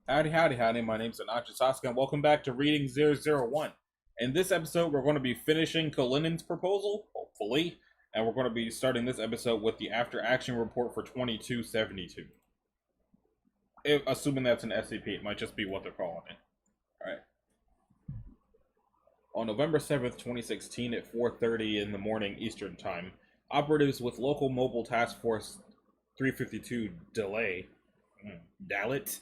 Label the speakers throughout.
Speaker 1: Howdy, howdy, howdy. My name's Anaja Sasuke, and welcome back to Reading 001. In this episode, we're going to be finishing Kalinin's proposal, hopefully, and we're going to be starting this episode with the after action report for 2272. Assuming that's an SCP, it might just be what they're calling it. Alright. On November 7th, 2016, at 4:30 in the morning Eastern Time, operatives with Local Mobile Task Force 352 Dalit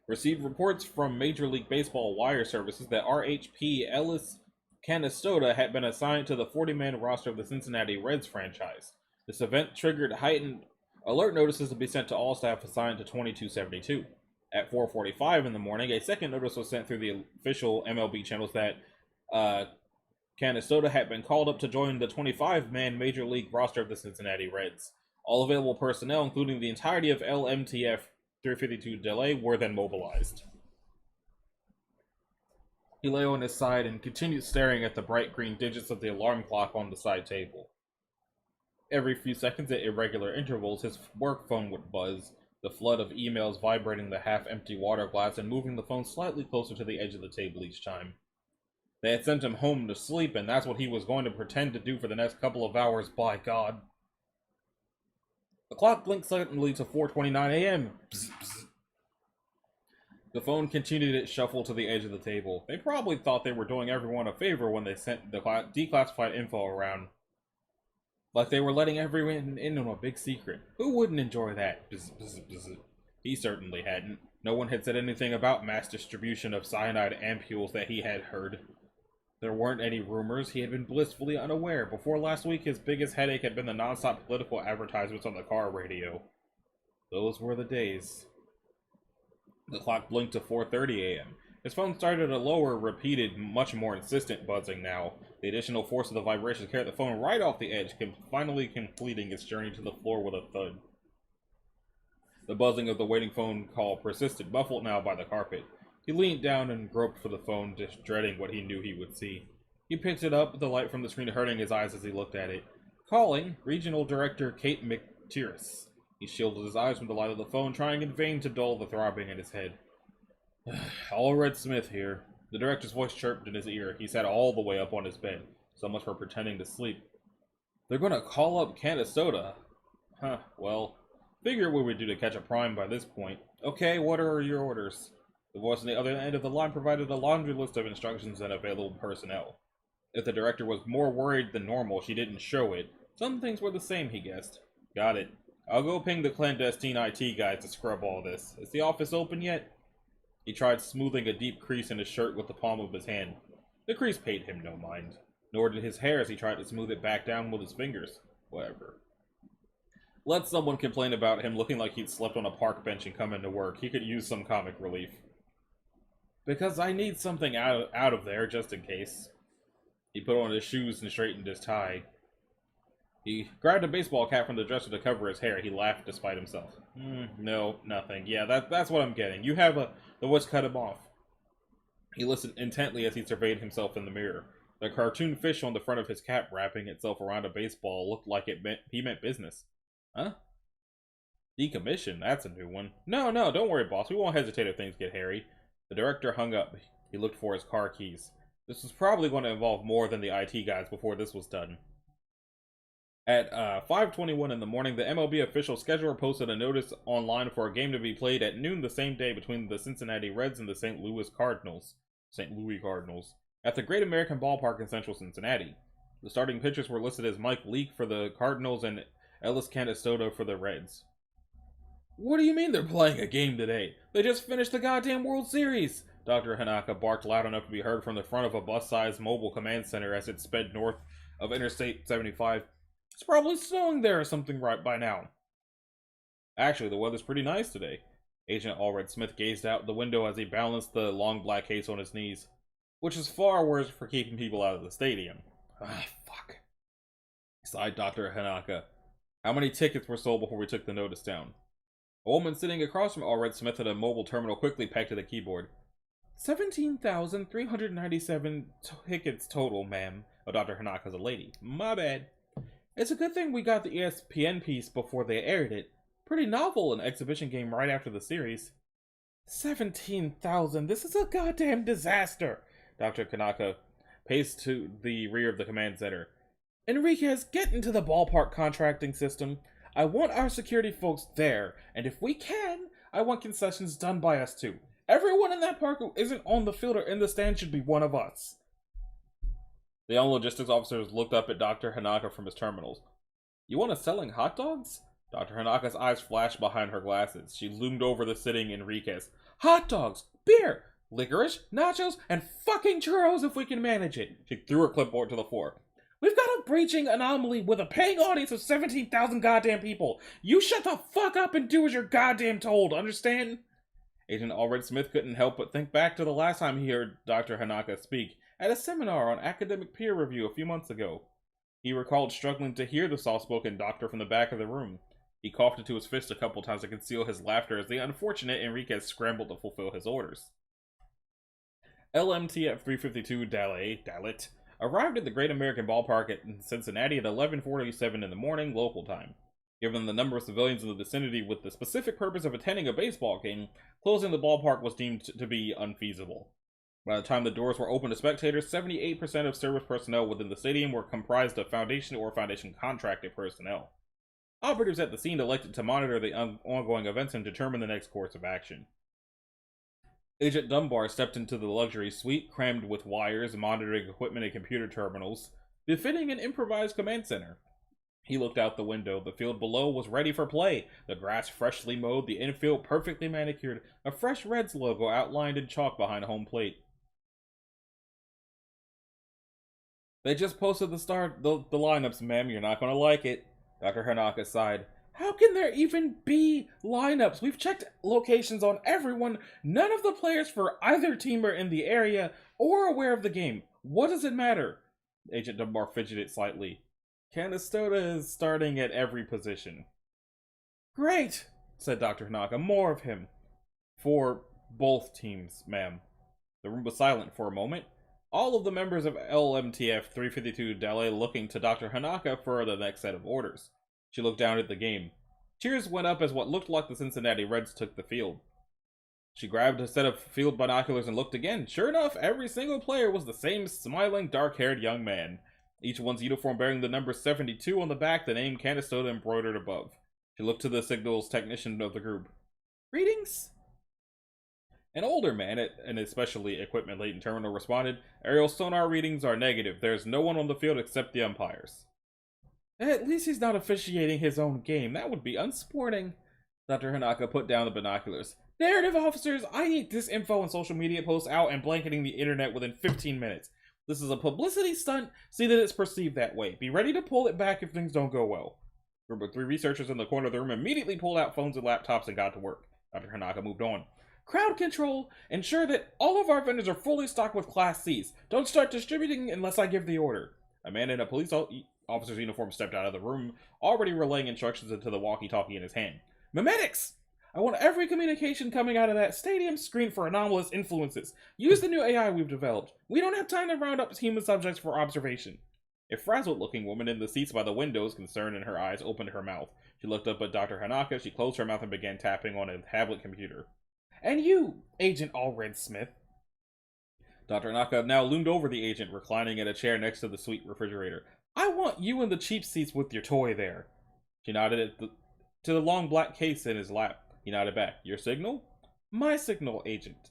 Speaker 1: received reports from Major League Baseball wire services that RHP Ellis Canastota had been assigned to the 40-man roster of the Cincinnati Reds franchise. This event triggered heightened alert notices to be sent to all staff assigned to 2272. At 4:45 in the morning, a second notice was sent through the official MLB channels that Canastota had been called up to join the 25-man Major League roster of the Cincinnati Reds. All available personnel, including the entirety of LMTF 352 delay, were then mobilized. He lay on his side and continued staring at the bright green digits of the alarm clock on the side table. Every few seconds at irregular intervals, his work phone would buzz, the flood of emails vibrating the half-empty water glass and moving the phone slightly closer to the edge of the table each time. They had sent him home to sleep, and that's what he was going to pretend to do for the next couple of hours, by God. The clock blinked suddenly to 4:29 a.m. Bzz, bzz. The phone continued its shuffle to the edge of the table. They probably thought they were doing everyone a favor when they sent the declassified info around. Like they were letting everyone in on a big secret. Who wouldn't enjoy that? Bzz, bzz, bzz. He certainly hadn't. No one had said anything about mass distribution of cyanide ampules that he had heard. There weren't any rumors. He had been blissfully unaware. Before last week, his biggest headache had been the non-stop political advertisements on the car radio. Those were the days. The clock blinked to 4:30 a.m. His phone started a lower, repeated, much more insistent buzzing now. The additional force of the vibrations carried the phone right off the edge, finally completing its journey to the floor with a thud. The buzzing of the waiting phone call persisted, muffled now by the carpet. He leaned down and groped for the phone, just dreading what he knew he would see. He picked it up, the light from the screen hurting his eyes as he looked at it. Calling, Regional Director Kate McTierce. He shielded his eyes from the light of the phone, trying in vain to dull the throbbing in his head. Allred Smith here. The director's voice chirped in his ear. He sat all the way up on his bed. So much for pretending to sleep. They're gonna call up Canastota. Huh, well, figure what we'd do to catch a prime by this point. Okay, what are your orders? The voice on the other end of the line provided a laundry list of instructions and available personnel. If the director was more worried than normal, she didn't show it. Some things were the same, he guessed. Got it. I'll go ping the clandestine IT guys to scrub all this. Is the office open yet? He tried smoothing a deep crease in his shirt with the palm of his hand. The crease paid him no mind. Nor did his hair as he tried to smooth it back down with his fingers. Whatever. Let someone complain about him looking like he'd slept on a park bench and come into work. He could use some comic relief. Because I need something out of there, just in case. He put on his shoes and straightened his tie. He grabbed a baseball cap from the dresser to cover his hair. He laughed despite himself. No, nothing. Yeah, that's what I'm getting. You have the what's cut him off. He listened intently as he surveyed himself in the mirror. The cartoon fish on the front of his cap wrapping itself around a baseball looked like he meant business. Huh? Decommission? That's a new one. No, don't worry, boss. We won't hesitate if things get hairy. The director hung up. He looked for his car keys. This was probably going to involve more than the IT guys before this was done. At 5:21 in the morning, the MLB official scheduler posted a notice online for a game to be played at noon the same day between the Cincinnati Reds and the St. Louis Cardinals, at the Great American Ballpark in central Cincinnati. The starting pitchers were listed as Mike Leake for the Cardinals and Ellis Canastota for the Reds. What do you mean they're playing a game today? They just finished the goddamn World Series! Dr. Hanaka barked loud enough to be heard from the front of a bus-sized mobile command center as it sped north of Interstate 75. It's probably snowing there or something right by now. Actually, the weather's pretty nice today. Agent Allred Smith gazed out the window as he balanced the long black case on his knees. Which is far worse for keeping people out of the stadium. Fuck. Sighed Dr. Hanaka. How many tickets were sold before we took the notice down? A woman sitting across from Allred Smith at a mobile terminal quickly pecked at the keyboard. 17,397 tickets total, ma'am. Oh, Dr. Hanaka's a lady. My bad. It's a good thing we got the ESPN piece before they aired it. Pretty novel, an exhibition game right after the series. 17,000. This is a goddamn disaster. Dr. Kanaka paced to the rear of the command center. Enriquez, get into the ballpark contracting system. I want our security folks there, and if we can, I want concessions done by us too. Everyone in that park who isn't on the field or in the stand should be one of us. The young logistics officers looked up at Dr. Hanaka from his terminals. You want us selling hot dogs? Dr. Hanaka's eyes flashed behind her glasses. She loomed over the sitting Enriquez. Hot dogs, beer, licorice, nachos, and fucking churros if we can manage it. She threw her clipboard to the floor. We've got a breaching anomaly with a paying audience of 17,000 goddamn people. You shut the fuck up and do as you're goddamn told, understand? Agent Allred Smith couldn't help but think back to the last time he heard Dr. Hanaka speak at a seminar on academic peer review a few months ago. He recalled struggling to hear the soft-spoken doctor from the back of the room. He coughed into his fist a couple times to conceal his laughter as the unfortunate Enriquez scrambled to fulfill his orders. LMTF 352 Dalit arrived at the Great American Ballpark in Cincinnati at 11:47 in the morning, local time. Given the number of civilians in the vicinity with the specific purpose of attending a baseball game, closing the ballpark was deemed to be unfeasible. By the time the doors were open to spectators, 78% of service personnel within the stadium were comprised of Foundation or Foundation contracted personnel. Operatives at the scene elected to monitor the ongoing events and determine the next course of action. Agent Dunbar stepped into the luxury suite, crammed with wires, monitoring equipment, and computer terminals, befitting an improvised command center. He looked out the window. The field below was ready for play, the grass freshly mowed, the infield perfectly manicured, a fresh Reds logo outlined in chalk behind home plate. They just posted the lineups, ma'am. You're not gonna like it. Dr. Hanaka sighed. How can there even be lineups? We've checked locations on everyone. None of the players for either team are in the area or aware of the game. What does it matter? Agent Dunbar fidgeted slightly. Canastota is starting at every position. Great, said Dr. Hanaka. More of him. For both teams, ma'am. The room was silent for a moment. All of the members of LMTF 352 Dalet looking to Dr. Hanaka for the next set of orders. She looked down at the game. Cheers went up as what looked like the Cincinnati Reds took the field. She grabbed a set of field binoculars and looked again. Sure enough, every single player was the same smiling, dark-haired young man. Each one's uniform bearing the number 72 on the back, the name Canastota embroidered above. She looked to the signals technician of the group. Greetings? An older man at an especially equipment-laden terminal responded, Aerial sonar readings are negative. There's no one on the field except the umpires. At least he's not officiating his own game. That would be unsporting. Dr. Hanaka put down the binoculars. Narrative officers, I need this info and social media posts out and blanketing the internet within 15 minutes. This is a publicity stunt. See that it's perceived that way. Be ready to pull it back if things don't go well. A group of 3 researchers in the corner of the room immediately pulled out phones and laptops and got to work. Dr. Hanaka moved on. Crowd control. Ensure that all of our vendors are fully stocked with Class Cs. Don't start distributing unless I give the order. A man in a police officer's uniform stepped out of the room, already relaying instructions into the walkie-talkie in his hand. Memetics! I want every communication coming out of that stadium screened for anomalous influences. Use the new AI we've developed. We don't have time to round up human subjects for observation. A frazzled-looking woman in the seats by the windows, concern in her eyes, opened her mouth. She looked up at Dr. Hanaka. She closed her mouth and began tapping on a tablet computer. And you, Agent Allred Smith. Dr. Hanaka now loomed over the agent, reclining in a chair next to the suite refrigerator. I want you in the cheap seats with your toy there. She nodded to the long black case in his lap. He nodded back. Your signal? My signal, Agent.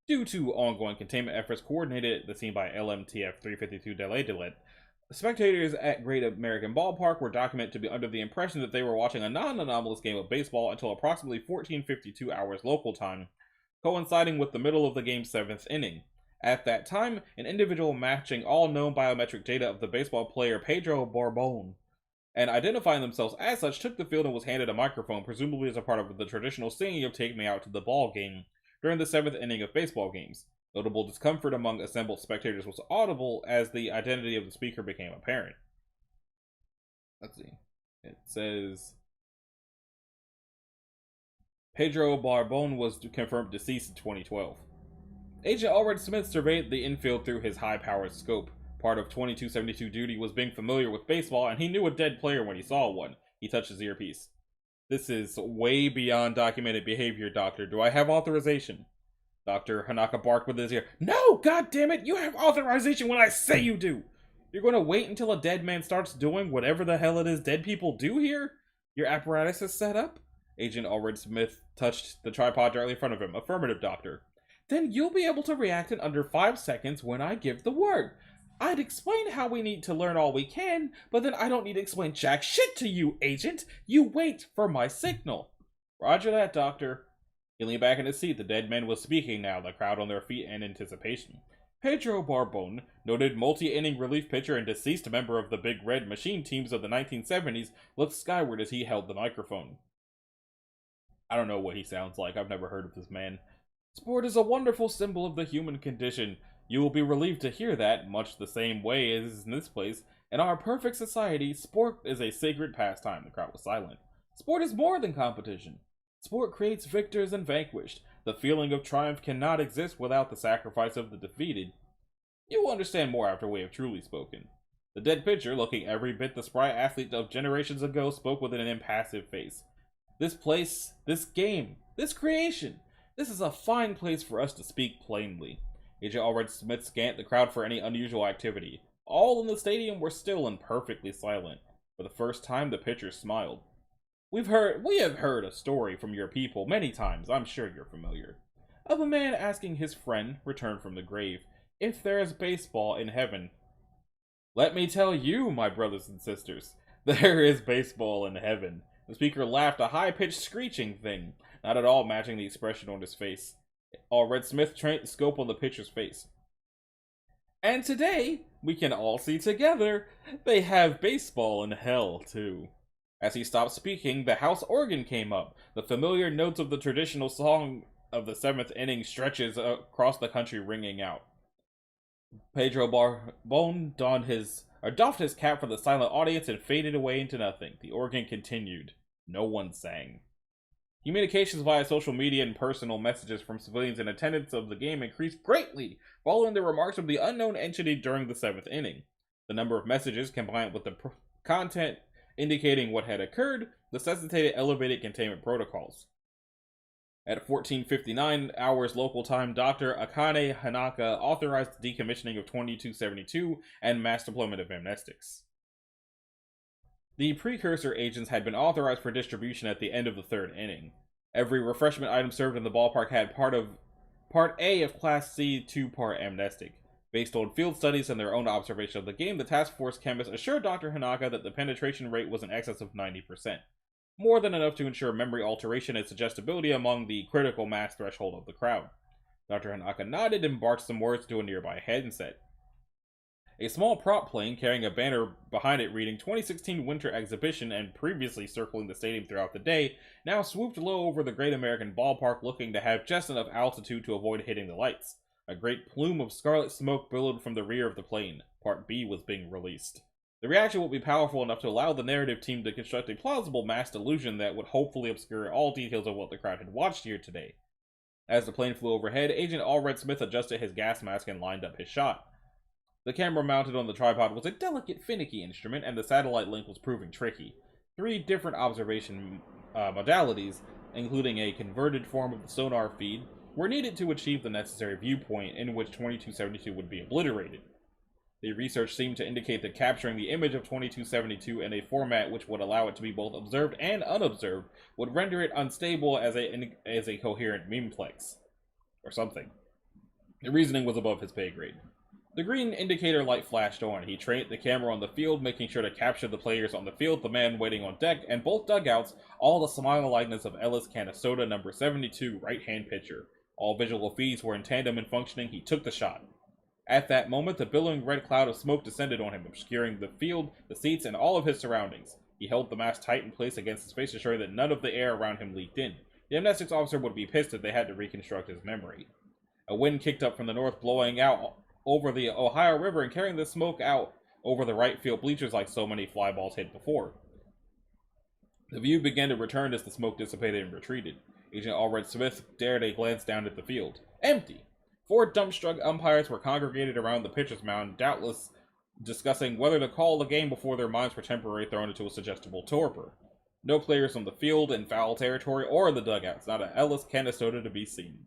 Speaker 1: Due to ongoing containment efforts coordinated at the scene by LMTF 352 Delet, spectators at Great American Ballpark were documented to be under the impression that they were watching a non-anomalous game of baseball until approximately 14:52 hours local time, coinciding with the middle of the game's 7th inning. At that time, an individual matching all known biometric data of the baseball player Pedro Borbon and identifying themselves as such took the field and was handed a microphone, presumably as a part of the traditional singing of Take Me Out to the Ball Game during the 7th inning of baseball games. Notable discomfort among assembled spectators was audible as the identity of the speaker became apparent. Let's see. It says Pedro Barbon was confirmed deceased in 2012. Agent Allred Smith surveyed the infield through his high-powered scope. Part of 2272 duty was being familiar with baseball, and he knew a dead player when he saw one. He touched his earpiece. This is way beyond documented behavior, Doctor. Do I have authorization? Dr. Hanaka barked with his ear. No, God damn it! You have authorization when I say you do! You're going to wait until a dead man starts doing whatever the hell it is dead people do here? Your apparatus is set up? Agent Allred Smith touched the tripod directly in front of him. Affirmative, Doctor. Then you'll be able to react in under 5 seconds when I give the word. I'd explain how we need to learn all we can, but then I don't need to explain jack shit to you, Agent. You wait for my signal. Roger that, Doctor. He leaned back in his seat. The dead man was speaking now, the crowd on their feet in anticipation. Pedro Barbone, noted multi-inning relief pitcher and deceased member of the Big Red Machine teams of the 1970s, looked skyward as he held the microphone. I don't know what he sounds like. I've never heard of this man. Sport is a wonderful symbol of the human condition. You will be relieved to hear that, much the same way as in this place. In our perfect society, sport is a sacred pastime. The crowd was silent. Sport is more than competition. Sport creates victors and vanquished. The feeling of triumph cannot exist without the sacrifice of the defeated. You will understand more after we have truly spoken. The dead pitcher, looking every bit the spry athlete of generations ago, spoke with an impassive face. This place, this game, this creation, this is a fine place for us to speak plainly. Agent Allred Smith scanned the crowd for any unusual activity. All in the stadium were still and perfectly silent. For the first time, the pitcher smiled. We have heard a story from your people many times, I'm sure you're familiar, of a man asking his friend, returned from the grave, if there is baseball in heaven. Let me tell you, my brothers and sisters, there is baseball in heaven. The speaker laughed, a high-pitched screeching thing, not at all matching the expression on his face. Allred Smith trained the scope on the pitcher's face. And today, we can all see together, they have baseball in hell, too. As he stopped speaking, the house organ came up, the familiar notes of the traditional song of the 7th inning stretches across the country ringing out. Pedro Barbone doffed his cap for the silent audience and faded away into nothing. The organ continued. No one sang. Communications via social media and personal messages from civilians in attendance of the game increased greatly following the remarks of the unknown entity during the 7th inning. The number of messages, combined with the content indicating what had occurred, necessitated elevated containment protocols. At 14:59 hours local time, Dr. Akane Hanaka authorized the decommissioning of 2272 and mass deployment of amnestics. The precursor agents had been authorized for distribution at the end of the 3rd inning. Every refreshment item served in the ballpark had Part A of Class C 2-part amnestic. Based on field studies and their own observation of the game, the task force chemists assured Dr. Hanaka that the penetration rate was in excess of 90%. More than enough to ensure memory alteration and suggestibility among the critical mass threshold of the crowd. Dr. Hanaka nodded and barked some words to a nearby headset. A small prop plane carrying a banner behind it reading 2016 Winter Exhibition and previously circling the stadium throughout the day, now swooped low over the Great American Ballpark, looking to have just enough altitude to avoid hitting the lights. A great plume of scarlet smoke billowed from the rear of the plane. Part B was being released. The reaction would be powerful enough to allow the narrative team to construct a plausible mass delusion that would hopefully obscure all details of what the crowd had watched here today. As the plane flew overhead, Agent Allred Smith adjusted his gas mask and lined up his shot. The camera mounted on the tripod was a delicate, finicky instrument, and the satellite link was proving tricky. 3 different observation modalities, including a converted form of the sonar feed, were needed to achieve the necessary viewpoint in which 2272 would be obliterated. The research seemed to indicate that capturing the image of 2272 in a format which would allow it to be both observed and unobserved would render it unstable as a coherent memeplex. Or something. The reasoning was above his pay grade. The green indicator light flashed on. He trained the camera on the field, making sure to capture the players on the field, the man waiting on deck, and both dugouts, all the smile likeness of Ellis Canisoda, number 72, right-hand pitcher. All visual feeds were in tandem and functioning. He took the shot. At that moment, the billowing red cloud of smoke descended on him, obscuring the field, the seats, and all of his surroundings. He held the mask tight in place against his face, ensuring that none of the air around him leaked in. The amnestics officer would be pissed if they had to reconstruct his memory. A wind kicked up from the north, blowing out over the Ohio River and carrying the smoke out over the right field bleachers like so many fly balls hit before. The view began to return as the smoke dissipated and retreated. Agent Allred Smith dared a glance down at the field. Empty! 4 dumbstruck umpires were congregated around the pitcher's mound, doubtless discussing whether to call the game before their minds were temporarily thrown into a suggestible torpor. No players on the field, in foul territory, or in the dugouts. Not a Ellis Canastota to be seen.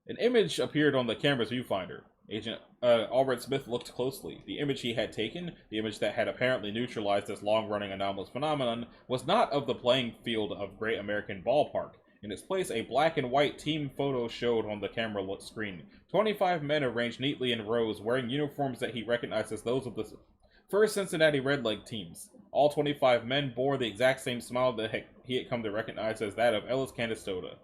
Speaker 1: An image appeared on the camera's viewfinder. Agent Albert Smith looked closely. The image he had taken, the image that had apparently neutralized this long-running anomalous phenomenon, was not of the playing field of Great American Ballpark. In its place, a black and white team photo showed on the camera screen. 25 men arranged neatly in rows, wearing uniforms that he recognized as those of the first Cincinnati Redleg teams. All 25 men bore the exact same smile that he had come to recognize as that of Ellis Canastota.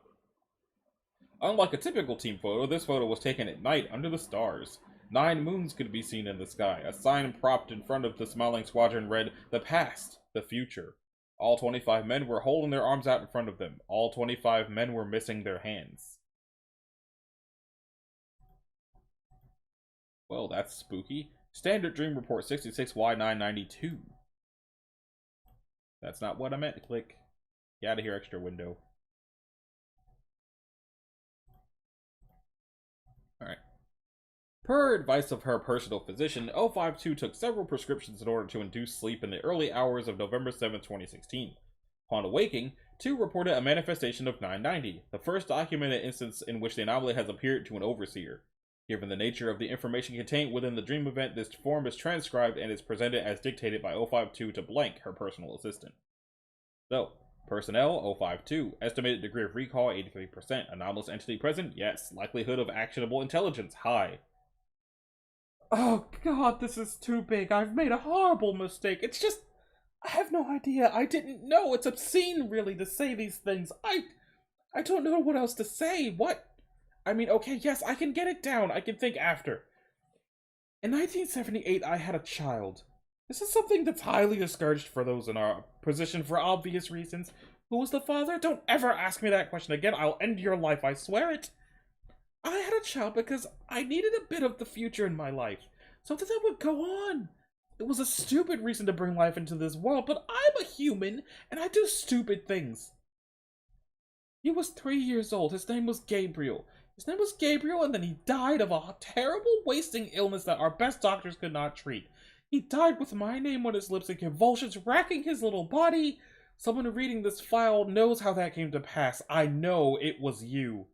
Speaker 1: Unlike a typical team photo, this photo was taken at night under the stars. 9 moons could be seen in the sky. A sign propped in front of the smiling squadron read, "The past, the future." All 25 men were holding their arms out in front of them. All 25 men were missing their hands. Well, that's spooky. Standard Dream Report 66Y992. That's not what I meant to click. Get out of here, extra window. Alright. Per advice of her personal physician, 052 took several prescriptions in order to induce sleep in the early hours of November 7, 2016. Upon awaking, 2 reported a manifestation of 990, the first documented instance in which the anomaly has appeared to an overseer. Given the nature of the information contained within the dream event, this form is transcribed and is presented as dictated by 052 to Blank, her personal assistant. So, personnel, 052. Estimated degree of recall, 83%. Anomalous entity present? Yes. Likelihood of actionable intelligence? High. Oh god, this is too big. I've made a horrible mistake. It's just... I have no idea. I didn't know. It's obscene, really, to say these things. I don't know what else to say. What? I mean, okay, yes, I can get it down. I can think after. In 1978, I had a child. This is something that's highly discouraged for those in our position for obvious reasons. Who was the father? Don't ever ask me that question again. I'll end your life, I swear it. I had a child because I needed a bit of the future in my life. Something that would go on. It was a stupid reason to bring life into this world, but I'm a human, and I do stupid things. He was 3 years old. His name was Gabriel. And then he died of a terrible wasting illness that our best doctors could not treat. He died with my name on his lips and convulsions racking his little body. Someone reading this file knows how that came to pass. I know it was you.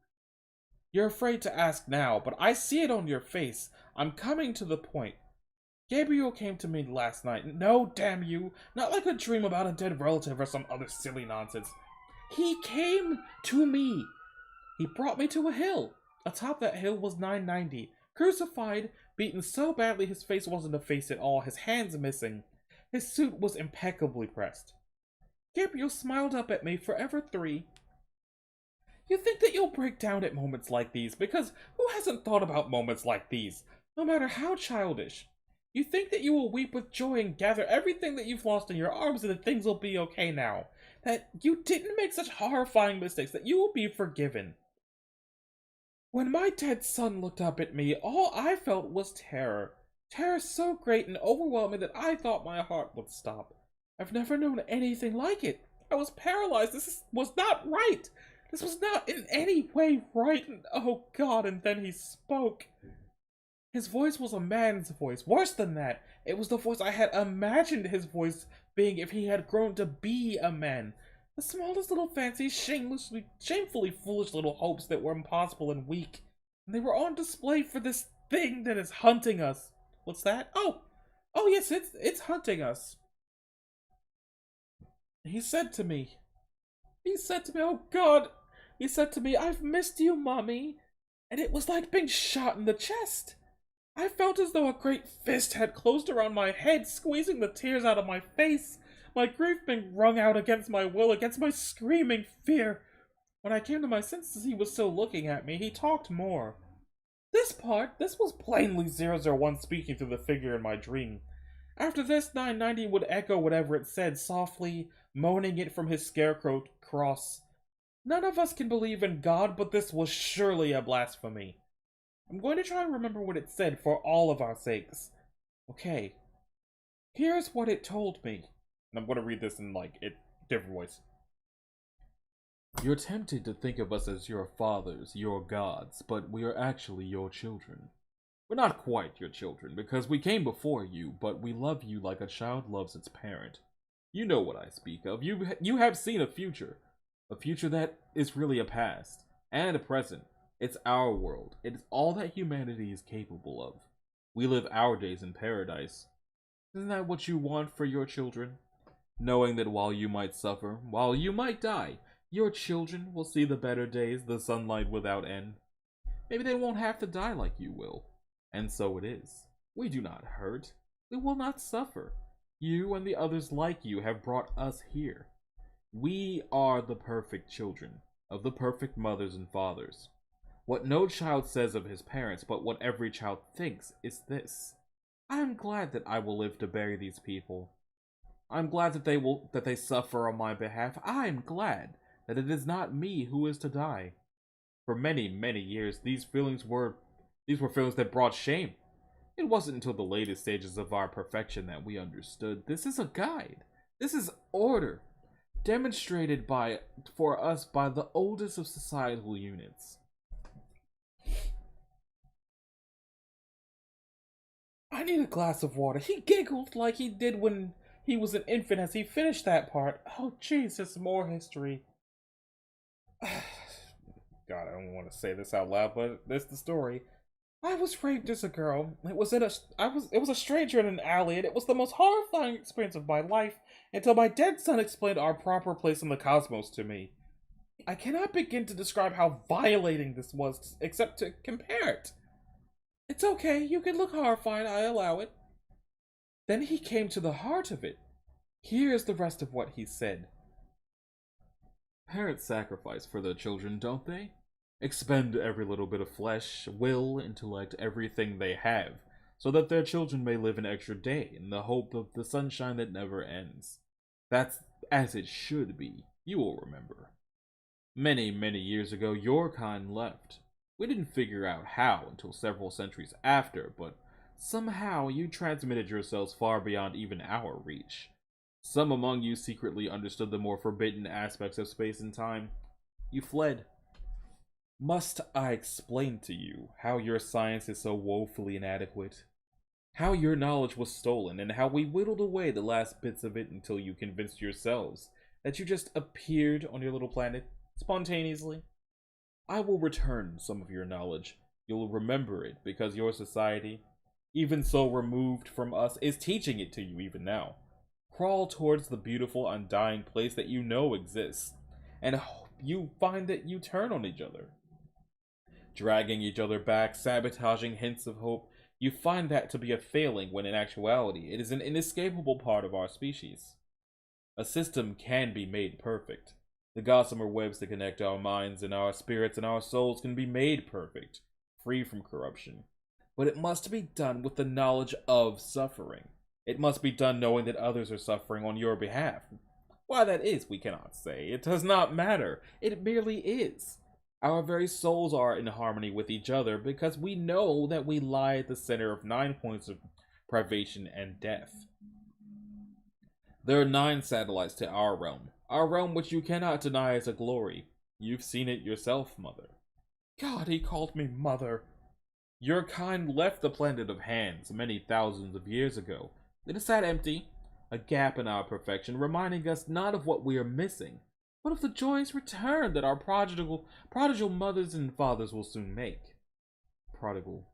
Speaker 1: You're afraid to ask now, but I see it on your face. I'm coming to the point. Gabriel came to me last night. No, damn you. Not like a dream about a dead relative or some other silly nonsense. He came to me. He brought me to a hill. Atop that hill was 990. Crucified, beaten so badly his face wasn't a face at all, his hands missing. His suit was impeccably pressed. Gabriel smiled up at me, forever 3. You think that you'll break down at moments like these, because who hasn't thought about moments like these, no matter how childish? You think that you will weep with joy and gather everything that you've lost in your arms and that things will be okay now. That you didn't make such horrifying mistakes, that you will be forgiven. When my dead son looked up at me, all I felt was terror. Terror so great and overwhelming that I thought my heart would stop. I've never known anything like it. I was paralyzed. This was not right. This was not in any way right. And, oh God, and then he spoke. His voice was a man's voice. Worse than that, it was the voice I had imagined his voice being if he had grown to be a man. The smallest little fancies, shamefully foolish little hopes that were impossible and weak. And they were on display for this thing that is hunting us. What's that? Oh yes, it's hunting us. He said to me, oh God, he said to me, I've missed you, Mommy. And it was like being shot in the chest. I felt as though a great fist had closed around my head, squeezing the tears out of my face. My grief being wrung out against my will, against my screaming fear. When I came to my senses, he was still looking at me. He talked more. This was plainly 001 speaking through the figure in my dream. After this, 990 would echo whatever it said, softly, moaning it from his scarecrow cross. None of us can believe in God, but this was surely a blasphemy. I'm going to try and remember what it said for all of our sakes. Okay. Here's what it told me. And I'm going to read this in, different voice. You're tempted to think of us as your fathers, your gods, but we are actually your children. We're not quite your children, because we came before you, but we love you like a child loves its parent. You know what I speak of. You have seen a future that is really a past and a present. It's our world. It is all that humanity is capable of. We live our days in paradise. Isn't that what you want for your children? Knowing that while you might suffer, while you might die, your children will see the better days, the sunlight without end. Maybe they won't have to die like you will. And so it is. We do not hurt. We will not suffer. You and the others like you have brought us here. We are the perfect children of the perfect mothers and fathers. What no child says of his parents, but what every child thinks, is this: I am glad that I will live to bury these people. I'm glad that they suffer on my behalf. I am glad that it is not me who is to die. For many, many years, these were feelings that brought shame. It wasn't until the latest stages of our perfection that we understood. This is a guide. This is order, demonstrated for us by the oldest of societal units. I need a glass of water. He giggled like he did when he was an infant as he finished that part. Oh, Jesus, more history. God, I don't want to say this out loud, but this is the story. I was raped as a girl. It was a stranger in an alley, and it was the most horrifying experience of my life until my dead son explained our proper place in the cosmos to me. I cannot begin to describe how violating this was, except to compare it. It's okay, you can look horrified, I allow it. Then he came to the heart of it. Here's the rest of what he said. Parents sacrifice for their children, don't they? Expend every little bit of flesh, will, intellect, everything they have, so that their children may live an extra day in the hope of the sunshine that never ends. That's as it should be, you will remember. Many, many years ago, your kind left. We didn't figure out how until several centuries after, but somehow you transmitted yourselves far beyond even our reach. Some among you secretly understood the more forbidden aspects of space and time. You fled. Must I explain to you how your science is so woefully inadequate? How your knowledge was stolen, and how we whittled away the last bits of it until you convinced yourselves that you just appeared on your little planet spontaneously? I will return some of your knowledge. You'll remember it because your society, even so removed from us, is teaching it to you even now. Crawl towards the beautiful, undying place that you know exists, and you find that you turn on each other. Dragging each other back, sabotaging hints of hope, you find that to be a failing when in actuality it is an inescapable part of our species. A system can be made perfect. The gossamer webs that connect our minds and our spirits and our souls can be made perfect, free from corruption. But it must be done with the knowledge of suffering. It must be done knowing that others are suffering on your behalf. Why that is, we cannot say. It does not matter. It merely is. Our very souls are in harmony with each other because we know that we lie at the center of 9 points of privation and death. There are 9 satellites to our realm which you cannot deny is a glory. You've seen it yourself, Mother. God, he called me Mother. Your kind left the planet of Hands many thousands of years ago. It is sat empty, a gap in our perfection, reminding us not of what we are missing, but of the joyous return that our prodigal mothers and fathers will soon make. Prodigal.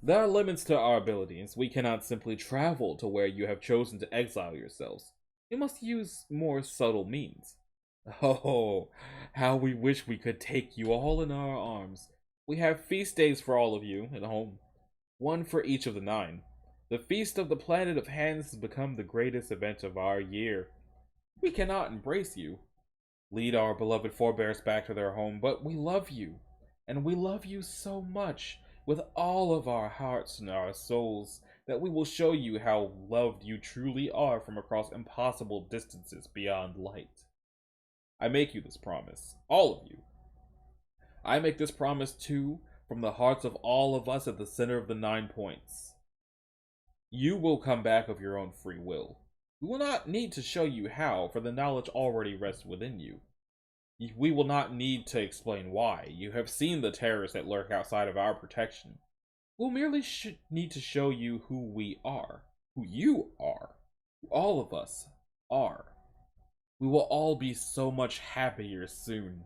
Speaker 1: There are limits to our abilities. We cannot simply travel to where you have chosen to exile yourselves. We must use more subtle means. Oh, how we wish we could take you all in our arms. We have feast days for all of you at home, one for each of the 9. The Feast of the Planet of Hands has become the greatest event of our year. We cannot embrace you, lead our beloved forebears back to their home, but we love you, and we love you so much with all of our hearts and our souls that we will show you how loved you truly are from across impossible distances beyond light. I make you this promise, all of you. I make this promise too from the hearts of all of us at the center of the 9 points. You will come back of your own free will. We will not need to show you how, for the knowledge already rests within you. We will not need to explain why. You have seen the terrors that lurk outside of our protection. We'll merely need to show you who we are, who you are, who all of us are. We will all be so much happier soon.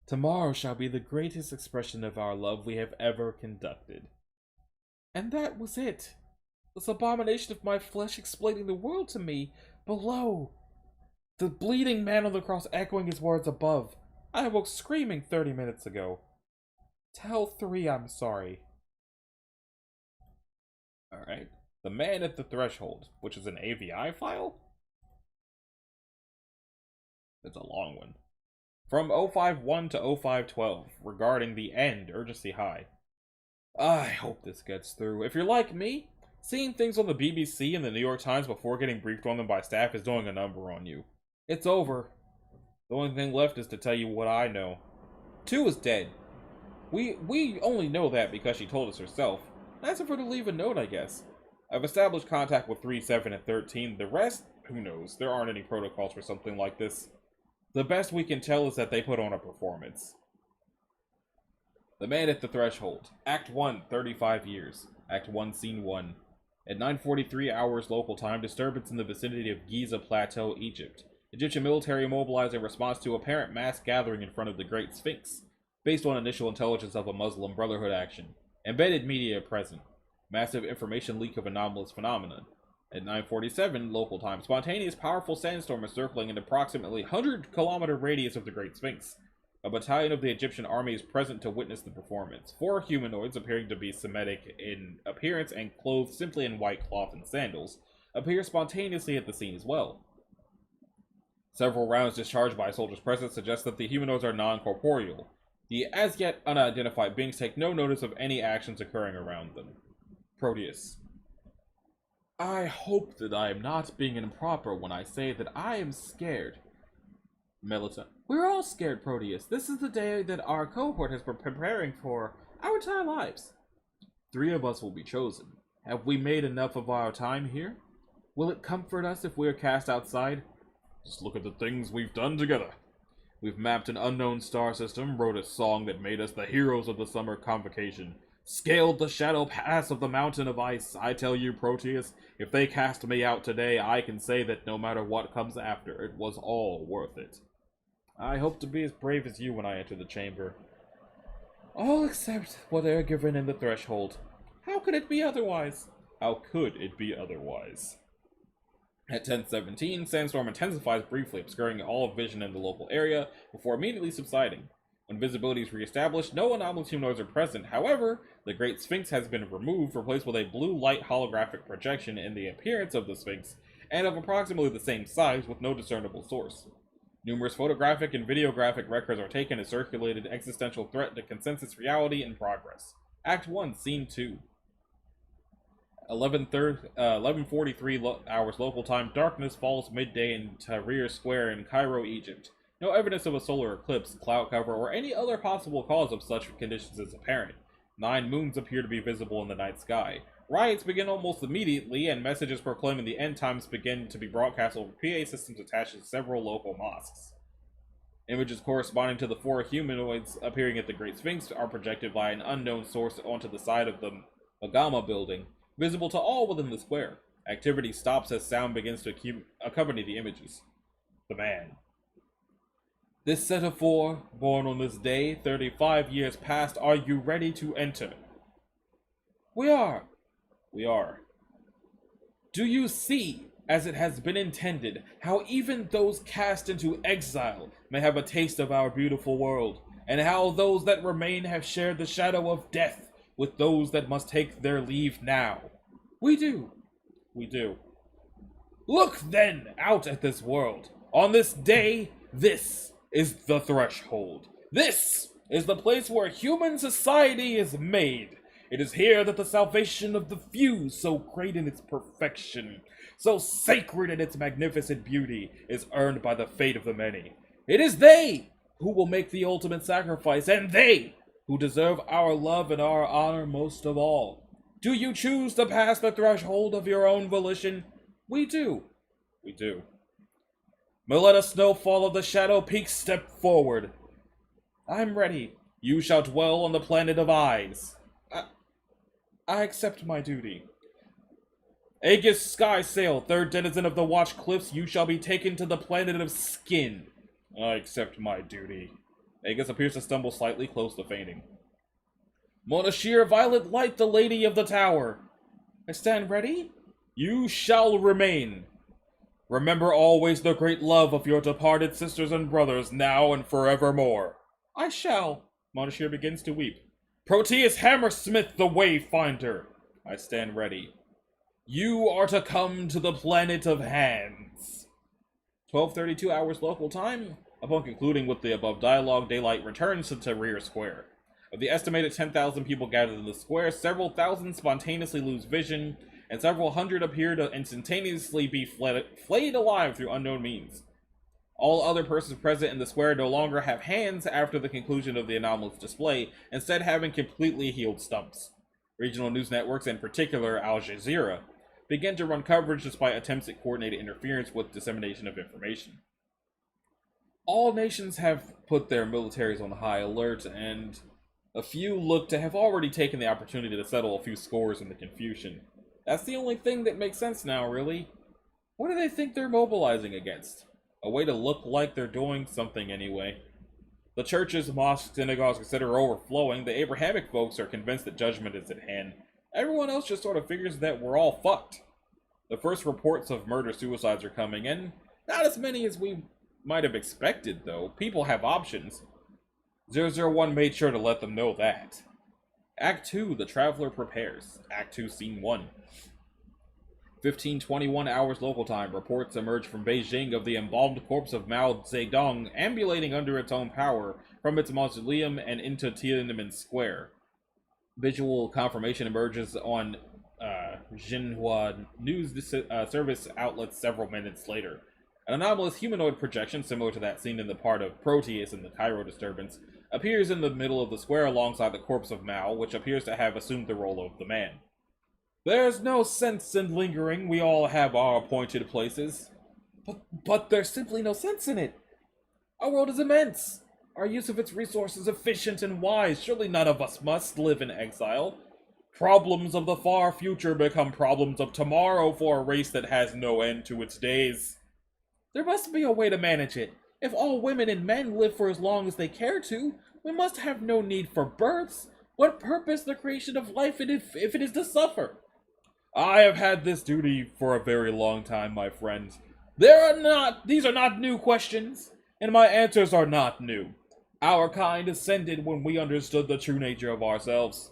Speaker 1: Tomorrow shall be the greatest expression of our love we have ever conducted. And that was it. This abomination of my flesh explaining the world to me below. The bleeding man on the cross echoing his words above. I awoke screaming 30 minutes ago. Tell 3 I'm sorry. Alright. The man at the threshold, which is an AVI file? It's a long one. From 051 to 0512, regarding the end, urgency high. I hope this gets through. If you're like me, seeing things on the BBC and the New York Times before getting briefed on them by staff is doing a number on you. It's over. The only thing left is to tell you what I know. 2 is dead. We only know that because she told us herself. Nice of her to leave a note, I guess. I've established contact with 3, 7, and 13. The rest, who knows? There aren't any protocols for something like this. The best we can tell is that they put on a performance. The Man at the Threshold. Act 1, 35 years. Act 1, Scene 1. At 9:43 hours local time, disturbance in the vicinity of Giza Plateau, Egypt. Egyptian military mobilized in response to apparent mass gathering in front of the Great Sphinx, based on initial intelligence of a Muslim Brotherhood action. Embedded media present. Massive information leak of anomalous phenomenon. At 9:47 local time, spontaneous powerful sandstorm is circling in approximately 100-kilometer radius of the Great Sphinx. A battalion of the Egyptian army is present to witness the performance. 4 humanoids, appearing to be Semitic in appearance and clothed simply in white cloth and sandals, appear spontaneously at the scene as well. Several rounds discharged by soldiers present suggest that the humanoids are non-corporeal. The as-yet unidentified beings take no notice of any actions occurring around them. Proteus. I hope that I am not being improper when I say that I am scared. Melita. We're all scared, Proteus. This is the day that our cohort has been preparing for our entire lives. 3 of us will be chosen. Have we made enough of our time here? Will it comfort us if we are cast outside? Just look at the things we've done together. We've mapped an unknown star system, wrote a song that made us the heroes of the summer convocation, scaled the shadow pass of the mountain of ice. I tell you, Proteus, if they cast me out today, I can say that no matter what comes after, it was all worth it. I hope to be as brave as you when I enter the chamber. All except what they are given in the threshold. How could it be otherwise? How could it be otherwise? At 10:17, sandstorm intensifies briefly, obscuring all vision in the local area before immediately subsiding. When visibility is reestablished, no anomalous humanoids are present. However, the Great Sphinx has been removed, replaced with a blue light holographic projection in the appearance of the Sphinx, and of approximately the same size with no discernible source. Numerous photographic and videographic records are taken as circulated existential threat to consensus reality in progress. Act 1, Scene 2. 11:43 hours local time, darkness falls midday in Tahrir Square in Cairo, Egypt. No evidence of a solar eclipse, cloud cover, or any other possible cause of such conditions is apparent. 9 moons appear to be visible in the night sky. Riots begin almost immediately, and messages proclaiming the end times begin to be broadcast over PA systems attached to several local mosques. Images corresponding to the 4 humanoids appearing at the Great Sphinx are projected by an unknown source onto the side of the Magama building, visible to all within the square. Activity stops as sound begins to accompany the images. The man. This set of 4, born on this day, 35 years past, are you ready to enter? We are. We are. Do you see, as it has been intended, how even those cast into exile may have a taste of our beautiful world, and how those that remain have shared the shadow of death with those that must take their leave now? We do. We do. Look then out at this world. On this day, this is the threshold. This is the place where human society is made. It is here that the salvation of the few, so great in its perfection, so sacred in its magnificent beauty, is earned by the fate of the many. It is they who will make the ultimate sacrifice, and they who deserve our love and our honor most of all. Do you choose to pass the threshold of your own volition? We do. We do. Meletta Snowfall of the Shadow Peak, step forward. I'm ready. You shall dwell on the planet of eyes. I accept my duty. Aegis Skysail, third denizen of the Watch Cliffs, you shall be taken to the planet of Skin. I accept my duty. Aegis appears to stumble slightly, close to fainting. Monashir Violet Light, the Lady of the Tower. I stand ready? You shall remain. Remember always the great love of your departed sisters and brothers, now and forevermore. I shall. Monashir begins to weep. Proteus Hammersmith, the Wayfinder. I stand ready. You are to come to the planet of hands. 12:32 hours local time. Upon concluding with the above dialogue, daylight returns to Tahrir Square. Of the estimated 10,000 people gathered in the square, several thousand spontaneously lose vision, and several hundred appear to instantaneously be flayed alive through unknown means. All other persons present in the square no longer have hands after the conclusion of the anomalous display, instead having completely healed stumps. Regional news networks, in particular Al Jazeera, begin to run coverage despite attempts at coordinated interference with dissemination of information. All nations have put their militaries on high alert, and a few look to have already taken the opportunity to settle a few scores in the confusion. That's the only thing that makes sense now, really. What do they think they're mobilizing against? A way to look like they're doing something anyway. The churches, mosques, synagogues, etc. are overflowing. The Abrahamic folks are convinced that judgment is at hand. Everyone else just sort of figures that we're all fucked. The first reports of murder-suicides are coming in. Not as many as we might have expected, though. People have options. 001 made sure to let them know that. Act 2, The Traveler Prepares. Act 2, Scene 1. 15:21 hours local time. Reports emerge from Beijing of the embalmed corpse of Mao Zedong ambulating under its own power from its mausoleum and into Tiananmen Square. Visual confirmation emerges on Xinhua news service outlets several minutes later. An anomalous humanoid projection, similar to that seen in the part of Proteus in the Cairo disturbance, appears in the middle of the square alongside the corpse of Mao, which appears to have assumed the role of the man. There's no sense in lingering, we all have our appointed places. But there's simply no sense in it. Our world is immense. Our use of its resources efficient and wise. Surely none of us must live in exile. Problems of the far future become problems of tomorrow for a race that has no end to its days. There must be a way to manage it. If all women and men live for as long as they care to, we must have no need for births. What purpose the creation of life if it is to suffer? I have had this duty for a very long time, my friends. These are not new questions, and my answers are not new. Our kind ascended when we understood the true nature of ourselves.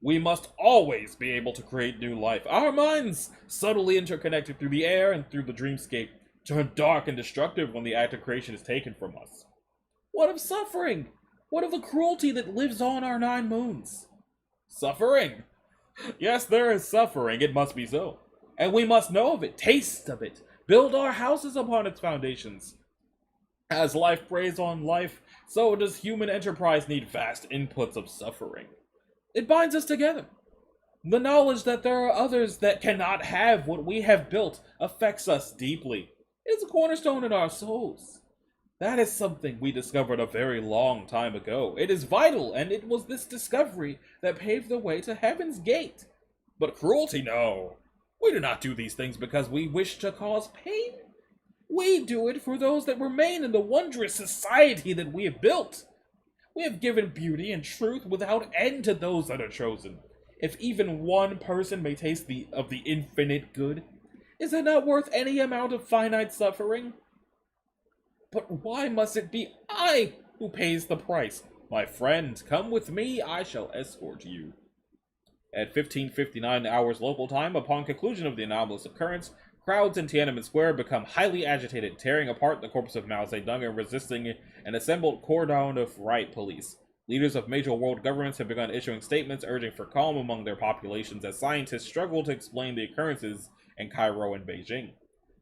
Speaker 1: We must always be able to create new life. Our minds, subtly interconnected through the air and through the dreamscape, turn dark and destructive when the act of creation is taken from us. What of suffering? What of the cruelty that lives on our 9 moons? Suffering? Yes, there is suffering, it must be so. And we must know of it, taste of it, build our houses upon its foundations. As life preys on life, so does human enterprise need vast inputs of suffering. It binds us together. The knowledge that there are others that cannot have what we have built affects us deeply. It's a cornerstone in our souls. That is something we discovered a very long time ago. It is vital, and it was this discovery that paved the way to Heaven's Gate. But cruelty, no. We do not do these things because we wish to cause pain. We do it for those that remain in the wondrous society that we have built. We have given beauty and truth without end to those that are chosen. If even one person may taste of the infinite good, is it not worth any amount of finite suffering? But why must it be I who pays the price? My friend, come with me, I shall escort you. At 15:59 hours local time, upon conclusion of the anomalous occurrence, crowds in Tiananmen Square become highly agitated, tearing apart the corpse of Mao Zedong and resisting an assembled cordon of riot police. Leaders of major world governments have begun issuing statements urging for calm among their populations as scientists struggle to explain the occurrences in Cairo and Beijing.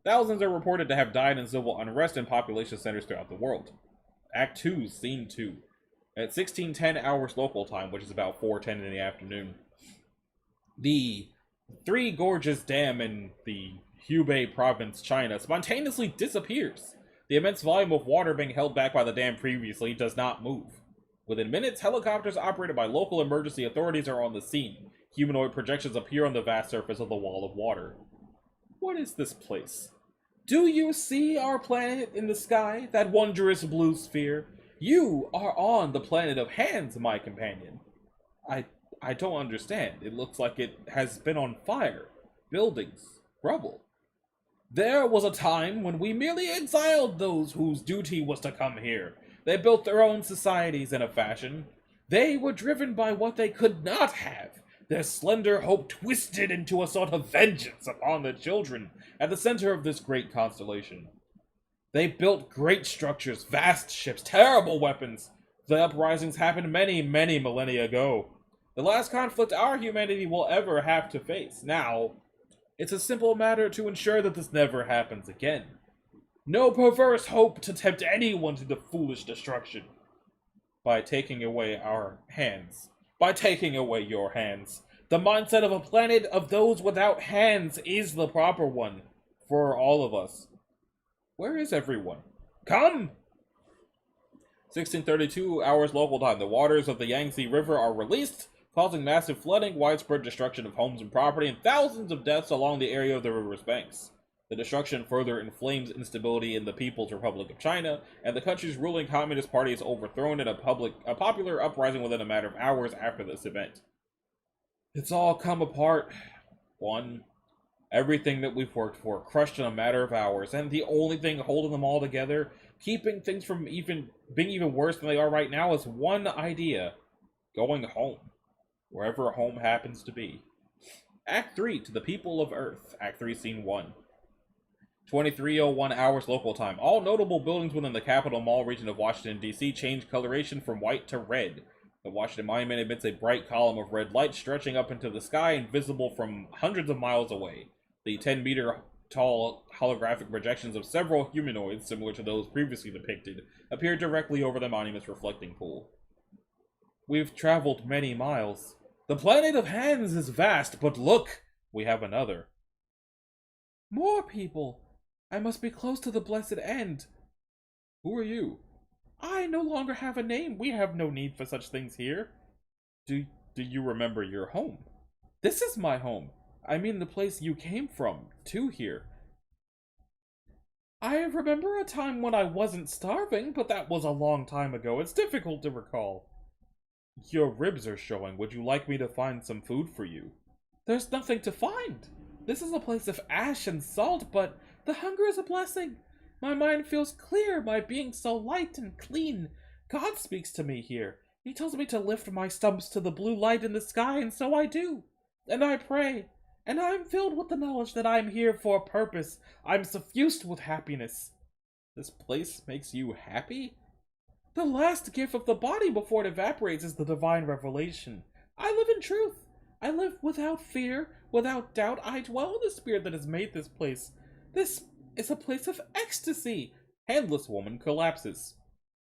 Speaker 1: Thousands are reported to have died in civil unrest in population centers throughout the world. Act 2, Scene 2. At 16:10 hours local time, which is about 4:10 in the afternoon, the Three Gorges Dam in the Hubei province, China, spontaneously disappears. The immense volume of water being held back by the dam previously does not move. Within minutes, helicopters operated by local emergency authorities are on the scene. Humanoid projections appear on the vast surface of the wall of water. What is this place? Do you see our planet in the sky, that wondrous blue sphere? You are on the planet of hands, my companion. I I don't understand. It looks like it has been on fire. Buildings, rubble. There was a time when we merely exiled those whose duty was to come here. They built their own societies in a fashion. They were driven by what they could not have. Their slender hope twisted into a sort of vengeance upon the children at the center of this great constellation. They built great structures, vast ships, terrible weapons. The uprisings happened many, many millennia ago. The last conflict our humanity will ever have to face. Now, it's a simple matter to ensure that this never happens again. No perverse hope to tempt anyone to the foolish destruction. By taking away our hands. By taking away your hands. The mindset of a planet of those without hands is the proper one for all of us. Where is everyone? Come! 1632 hours local time. The waters of the Yangtze River are released, causing massive flooding, widespread destruction of homes and property, and thousands of deaths along the area of the river's banks. The destruction further inflames instability in the People's Republic of China, and the country's ruling Communist Party is overthrown in a popular uprising within a matter of hours after this event. It's all come apart. Everything that we've worked for, crushed in a matter of hours, and the only thing holding them all together, keeping things from being even worse than they are right now, is one idea: going home. Wherever home happens to be. Act 3, to the people of Earth. Act 3, Scene 1. 23:01 hours local time. All notable buildings within the Capitol Mall region of Washington, D.C. change coloration from white to red. The Washington Monument emits a bright column of red light stretching up into the sky and visible from hundreds of miles away. The 10-meter tall holographic projections of several humanoids, similar to those previously depicted, appear directly over the monument's reflecting pool. We've traveled many miles. The planet of hands is vast, but look, we have another. More people. I must be close to the blessed end. Who are you? I no longer have a name. We have no need for such things here. Do you remember your home? This is my home. I mean the place you came from, to here. I remember a time when I wasn't starving, but that was a long time ago. It's difficult to recall. Your ribs are showing. Would you like me to find some food for you? There's nothing to find. This is a place of ash and salt, but the hunger is a blessing. My mind feels clear, my being so light and clean. God speaks to me here. He tells me to lift my stumps to the blue light in the sky, and so I do. And I pray. And I'm filled with the knowledge that I'm here for a purpose. I'm suffused with happiness. This place makes you happy? The last gift of the body before it evaporates is the divine revelation. I live in truth. I live without fear, without doubt. I dwell in the spirit that has made this place. This is a place of ecstasy. Handless woman collapses.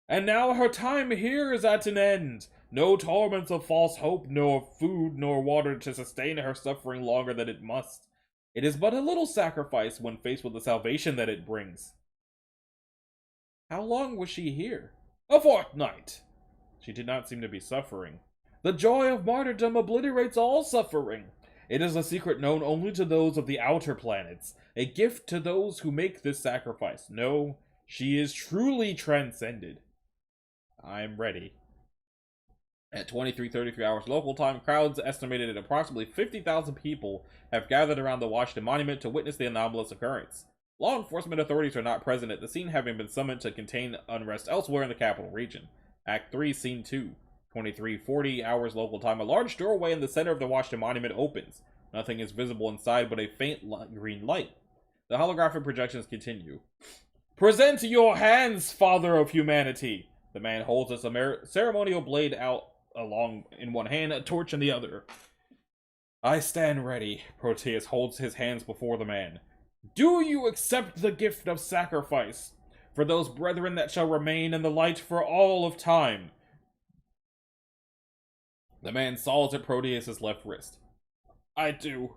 Speaker 1: And now her time here is at an end. No torments of false hope, nor food, nor water to sustain her suffering longer than it must. It is but a little sacrifice when faced with the salvation that it brings. How long was she here? A fortnight. She did not seem to be suffering. The joy of martyrdom obliterates all suffering. It is a secret known only to those of the outer planets, a gift to those who make this sacrifice. No, she is truly transcended. I'm ready. At 23:33 hours local time, crowds estimated at approximately 50,000 people have gathered around the Washington Monument to witness the anomalous occurrence. Law enforcement authorities are not present at the scene, having been summoned to contain unrest elsewhere in the capital region. Act 3, Scene 2. 23:40 hours local time. A large doorway in the center of the Washington Monument opens. Nothing is visible inside but a faint green light. The holographic projections continue. Present your hands, Father of Humanity! The man holds a ceremonial blade out along in one hand, a torch in the other. I stand ready. Proteus holds his hands before the man. Do you accept the gift of sacrifice for those brethren that shall remain in the light for all of time? The man saws at Proteus's left wrist. I do.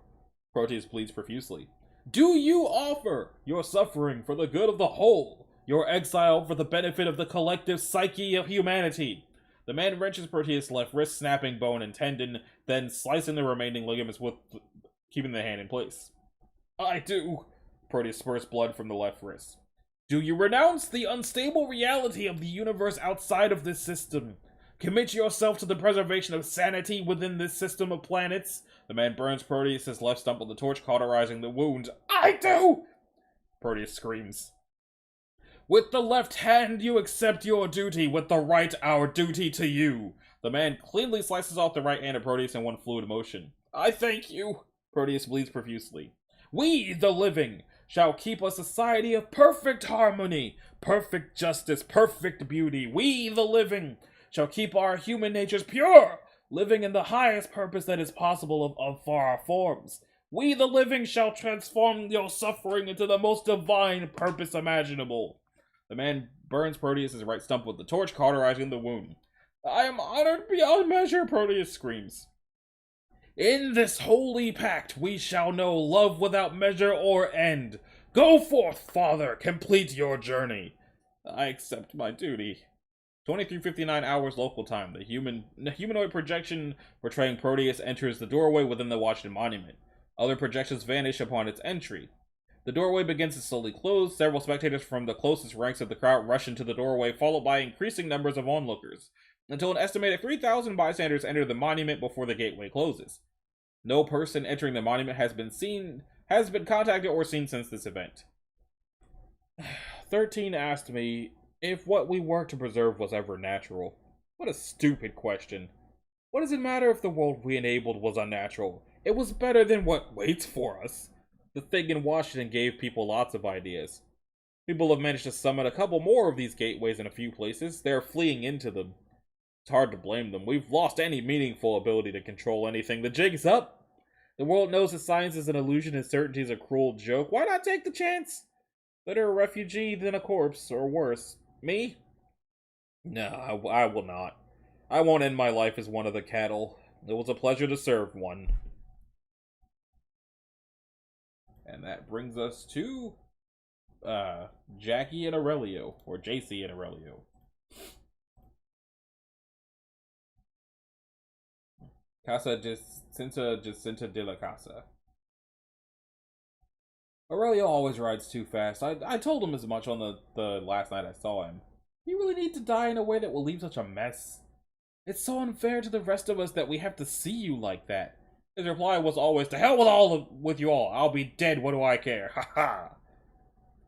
Speaker 1: Proteus pleads profusely. Do you offer your suffering for the good of the whole, your exile for the benefit of the collective psyche of humanity? The man wrenches Proteus' left wrist, snapping bone and tendon, then slicing the remaining ligaments with keeping the hand in place. I do. Proteus spurts blood from the left wrist. Do you renounce the unstable reality of the universe outside of this system? Commit yourself to the preservation of sanity within this system of planets? The man burns Proteus' left stump with the torch, cauterizing the wound. I do! Proteus screams. With the left hand, you accept your duty. With the right, our duty to you. The man cleanly slices off the right hand of Proteus in one fluid motion. I thank you. Proteus bleeds profusely. We, the living, shall keep a society of perfect harmony, perfect justice, perfect beauty. We, the living, shall keep our human natures pure, living in the highest purpose that is possible of our forms. We, the living, shall transform your suffering into the most divine purpose imaginable. The man burns Proteus' right stump with the torch, cauterizing the wound. I am honored beyond measure, Proteus screams. In this holy pact we shall know love without measure or end. Go forth, Father, complete your journey. I accept my duty. 23:59 hours local time. The humanoid projection portraying Proteus enters the doorway within the Washington Monument. Other projections vanish upon its entry. The doorway begins to slowly close. Several spectators from the closest ranks of the crowd rush into the doorway, followed by increasing numbers of onlookers, until an estimated 3,000 bystanders enter the monument before the gateway closes. No person entering the monument has been contacted or seen since this event. 13 asked me if what we worked to preserve was ever natural. What a stupid question. What does it matter if the world we enabled was unnatural? It was better than what waits for us. The thing in Washington gave people lots of ideas. People have managed to summon a couple more of these gateways in a few places. They're fleeing into them. It's hard to blame them. We've lost any meaningful ability to control anything. The jig's up. The world knows that science is an illusion and certainty is a cruel joke. Why not take the chance? Better a refugee than a corpse, or worse. Me? No, I will not. I won't end my life as one of the cattle. It was a pleasure to serve one. And that brings us to Jackie and Aurelio, or JC and Aurelio. Casa Jacinta de la Casa. Aurelio always rides too fast. I told him as much on the last night I saw him. You really need to die in a way that will leave such a mess. It's so unfair to the rest of us that we have to see you like that. His reply was always, to hell with you all. I'll be dead, what do I care? Ha ha!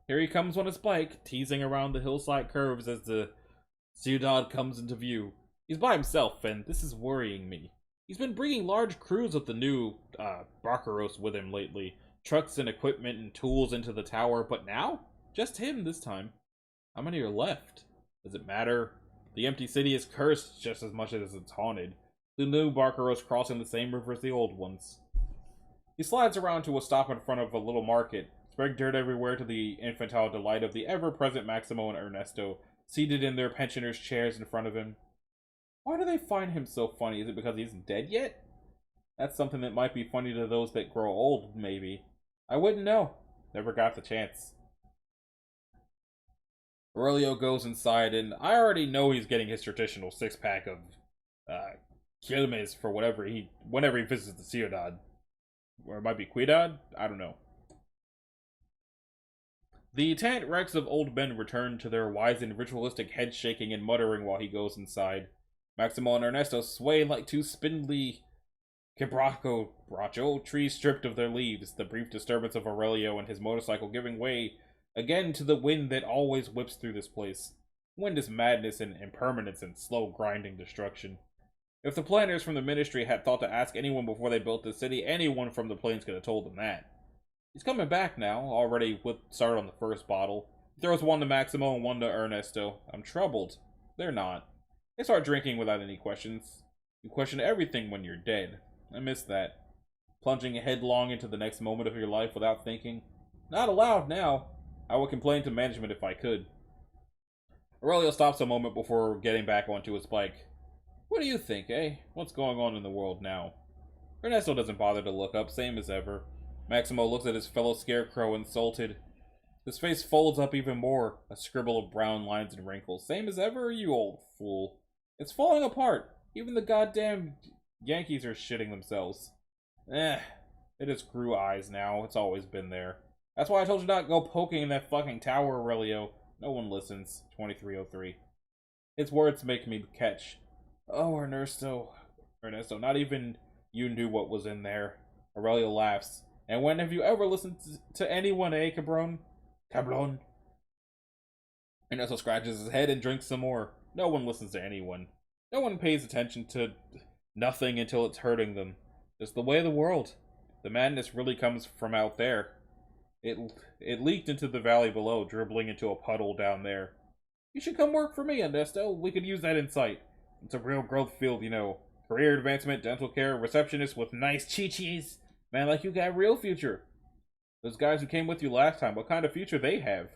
Speaker 1: Here he comes on his bike, teasing around the hillside curves as the Ciudad comes into view. He's by himself, and this is worrying me. He's been bringing large crews of the new Barcaros with him lately. Trucks and equipment and tools into the tower, but now? Just him this time. How many are left? Does it matter? The empty city is cursed just as much as it's haunted. The new Barcaros crossing the same river as the old ones. He slides around to a stop in front of a little market, spreading dirt everywhere to the infantile delight of the ever-present Maximo and Ernesto, seated in their pensioners' chairs in front of him. Why do they find him so funny? Is it because he isn't dead yet? That's something that might be funny to those that grow old, maybe. I wouldn't know. Never got the chance. Aurelio goes inside, and I already know he's getting his traditional six-pack of Quilmes for whenever he visits the Ciudad. Or it might be Cuidad? I don't know. The tanned wrecks of old men return to their wizened, ritualistic head shaking and muttering while he goes inside. Maximo and Ernesto sway like two spindly quebracho trees stripped of their leaves, the brief disturbance of Aurelio and his motorcycle giving way again to the wind that always whips through this place. Wind is madness and impermanence and slow grinding destruction. If the planners from the ministry had thought to ask anyone before they built this city, anyone from the plains could have told them that. He's coming back now, already started on the first bottle. He throws one to Maximo and one to Ernesto. I'm troubled. They're not. They start drinking without any questions. You question everything when you're dead. I miss that. Plunging headlong into the next moment of your life without thinking. Not allowed now. I would complain to management if I could. Aurelio stops a moment before getting back onto his bike. What do you think, eh? What's going on in the world now? Ernesto doesn't bother to look up, same as ever. Maximo looks at his fellow scarecrow, insulted. His face folds up even more, a scribble of brown lines and wrinkles. Same as ever, you old fool. It's falling apart. Even the goddamn Yankees are shitting themselves. It just grew eyes now. It's always been there. That's why I told you not to go poking in that fucking tower, Aurelio. No one listens. 2303. Its words make me catch. Oh, Ernesto, not even you knew what was in there. Aurelio laughs. And when have you ever listened to anyone, eh, cabron? Cabron. Ernesto scratches his head and drinks some more. No one listens to anyone. No one pays attention to nothing until it's hurting them. It's the way of the world. The madness really comes from out there. It leaked into the valley below, dribbling into a puddle down there. You should come work for me, Ernesto. We could use that insight. It's a real growth field, you know. Career advancement, dental care, receptionist with nice chi-chis. Man, like you got a real future. Those guys who came with you last time, what kind of future they have?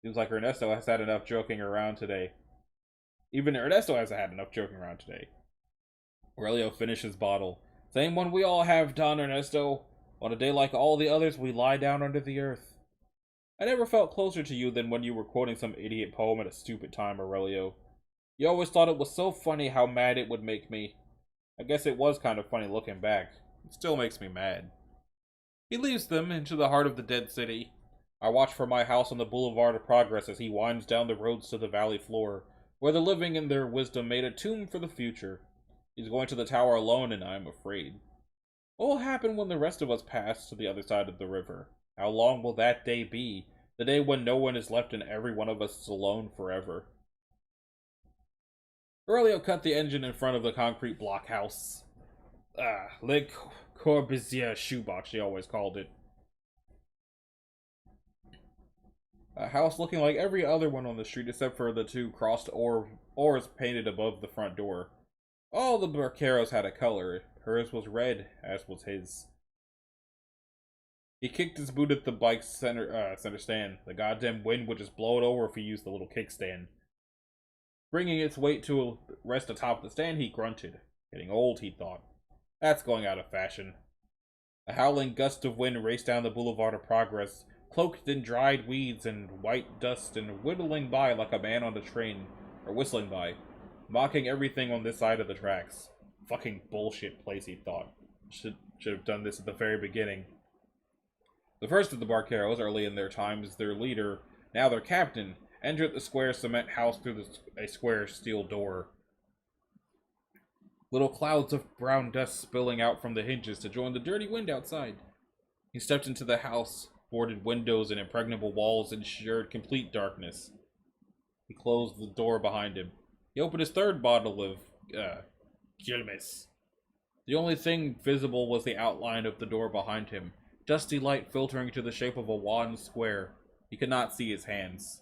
Speaker 1: Seems like Ernesto has had enough joking around today. Even Ernesto hasn't had enough joking around today. Aurelio finishes his bottle. Same one we all have, Don Ernesto. On a day like all the others, we lie down under the earth. I never felt closer to you than when you were quoting some idiot poem at a stupid time, Aurelio. You always thought it was so funny how mad it would make me. I guess it was kind of funny looking back. It still makes me mad. He leaves them into the heart of the dead city. I watch from my house on the Boulevard of Progress as he winds down the roads to the valley floor, where the living in their wisdom made a tomb for the future. He's going to the tower alone, and I am afraid. What will happen when the rest of us pass to the other side of the river? How long will that day be? The day when no one is left and every one of us is alone forever. Aurelio cut the engine in front of the concrete blockhouse. Le Corbusier shoebox, she always called it. A house looking like every other one on the street except for the two crossed oars painted above the front door. All the Barqueros had a color. Hers was red, as was his. He kicked his boot at the bike's center stand. The goddamn wind would just blow it over if he used the little kickstand. Bringing its weight to rest atop the stand, he grunted. Getting old, he thought. That's going out of fashion. A howling gust of wind raced down the Boulevard of Progress, cloaked in dried weeds and white dust, and whittling by like a man on the train, or whistling by, mocking everything on this side of the tracks. Fucking bullshit place, he thought. Should have done this at the very beginning. The first of the Barqueros, early in their time as their leader, now their captain, entered the square cement house through a square steel door. Little clouds of brown dust spilling out from the hinges to join the dirty wind outside. He stepped into the house. Boarded windows and impregnable walls ensured complete darkness. He closed the door behind him. He opened his third bottle of, Quilmes. The only thing visible was the outline of the door behind him, dusty light filtering to the shape of a wand square. He could not see his hands.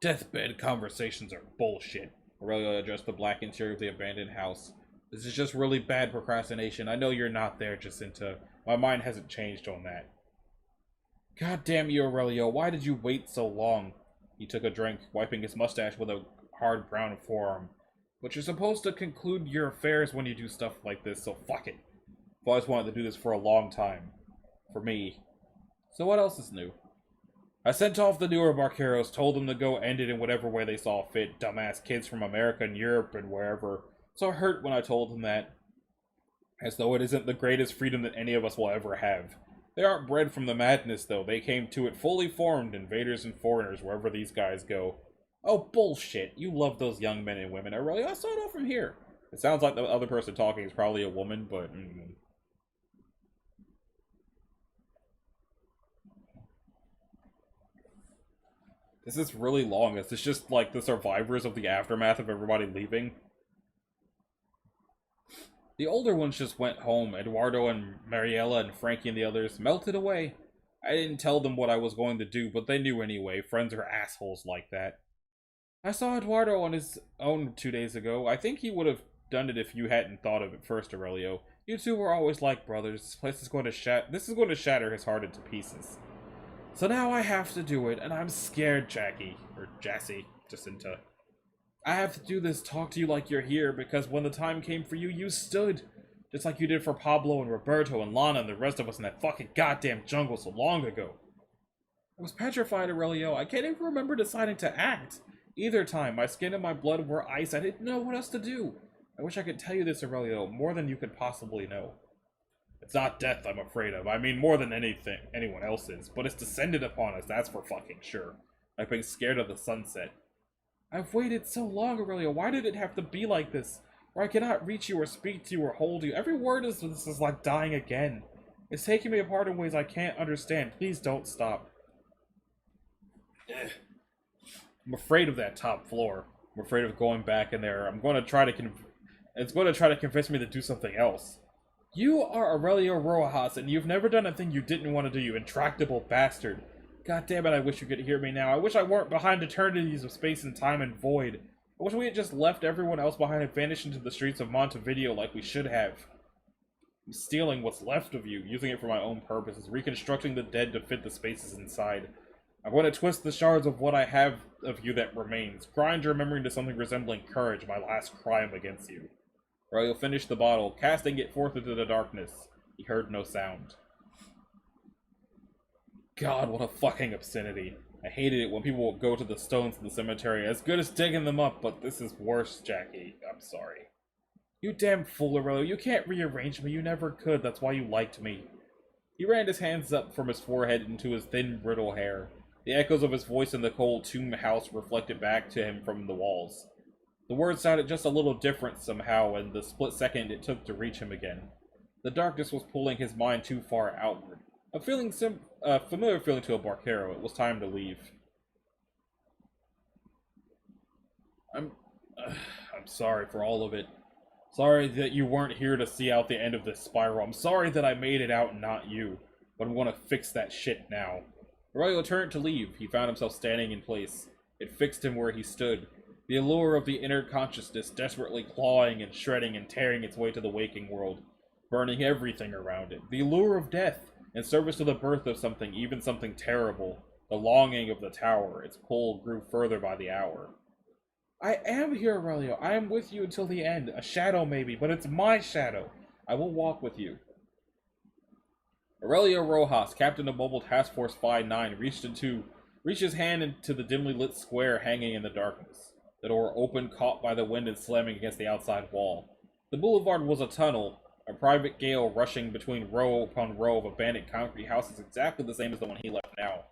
Speaker 1: Deathbed conversations are bullshit. Aurelio addressed the black interior of the abandoned house. This is just really bad procrastination. I know you're not there, Jacinta. My mind hasn't changed on that. God damn you, Aurelio. Why did you wait so long? He took a drink, wiping his mustache with a hard brown forearm. But you're supposed to conclude your affairs when you do stuff like this, so fuck it. I've always wanted to do this for a long time. For me. So what else is new? I sent off the newer Barqueros, told them to go end it in whatever way they saw fit. Dumbass kids from America and Europe and wherever. So it hurt when I told them that. As though it isn't the greatest freedom that any of us will ever have. They aren't bred from the madness, though. They came to it fully formed, invaders and foreigners, wherever these guys go. Oh, bullshit. You love those young men and women. I saw it all from here. It sounds like the other person talking is probably a woman, but... This is really long. Is this just, like, the survivors of the aftermath of everybody leaving? The older ones just went home. Eduardo and Mariella and Frankie and the others melted away. I didn't tell them what I was going to do, but they knew anyway. Friends are assholes like that. I saw Eduardo on his own 2 days ago. I think he would have done it if you hadn't thought of it first, Aurelio. You two were always like brothers. This is going to shatter his heart into pieces. So now I have to do it, and I'm scared, Jackie. Or Jassy. Jacinta. I have to do this, talk to you like you're here, because when the time came for you, you stood. Just like you did for Pablo and Roberto and Lana and the rest of us in that fucking goddamn jungle so long ago. I was petrified, Aurelio. I can't even remember deciding to act. Either time, my skin and my blood were ice. I didn't know what else to do. I wish I could tell you this, Aurelio, more than you could possibly know. It's not death I'm afraid of. I mean more than anyone else is, but it's descended upon us, that's for fucking sure. Like being scared of the sunset. I've waited so long, Aurelia. Why did it have to be like this? Where I cannot reach you or speak to you or hold you. Every word of this is like dying again. It's taking me apart in ways I can't understand. Please don't stop. I'm afraid of that top floor. I'm afraid of going back in there. I'm going to try to it's going to try to convince me to do something else. You are Aurelio Rojas, and you've never done a thing you didn't want to do, you intractable bastard. God damn it, I wish you could hear me now. I wish I weren't behind eternities of space and time and void. I wish we had just left everyone else behind and vanished into the streets of Montevideo like we should have. I'm stealing what's left of you, using it for my own purposes, reconstructing the dead to fit the spaces inside. I'm going to twist the shards of what I have of you that remains, grind your memory into something resembling courage, my last crime against you. Aurelio finished the bottle, casting it forth into the darkness. He heard no sound. God, what a fucking obscenity. I hated it when people would go to the stones in the cemetery, as good as digging them up, but this is worse, Jackie. I'm sorry. You damn fool, Aurelio. You can't rearrange me. You never could. That's why you liked me. He ran his hands up from his forehead into his thin, brittle hair. The echoes of his voice in the cold tomb house reflected back to him from the walls. The words sounded just a little different somehow in the split second it took to reach him again. The darkness was pulling his mind too far outward. A familiar feeling to a Barquero. It was time to leave. I'm sorry for all of it. Sorry that you weren't here to see out the end of this spiral. I'm sorry that I made it out and not you. But I'm gonna fix that shit now. Aurelio turned to leave. He found himself standing in place. It fixed him where he stood. The allure of the inner consciousness desperately clawing and shredding and tearing its way to the waking world, burning everything around it. The allure of death, in service to the birth of something, even something terrible. The longing of the tower. Its pull grew further by the hour. I am here, Aurelio. I am with you until the end. A shadow, maybe, but it's my shadow. I will walk with you. Aurelio Rojas, captain of Mobile Task Force Phi 9, reached his hand into the dimly lit square hanging in the darkness. The door opened, caught by the wind and slamming against the outside wall. The boulevard was a tunnel, a private gale rushing between row upon row of abandoned concrete houses exactly the same as the one he left now.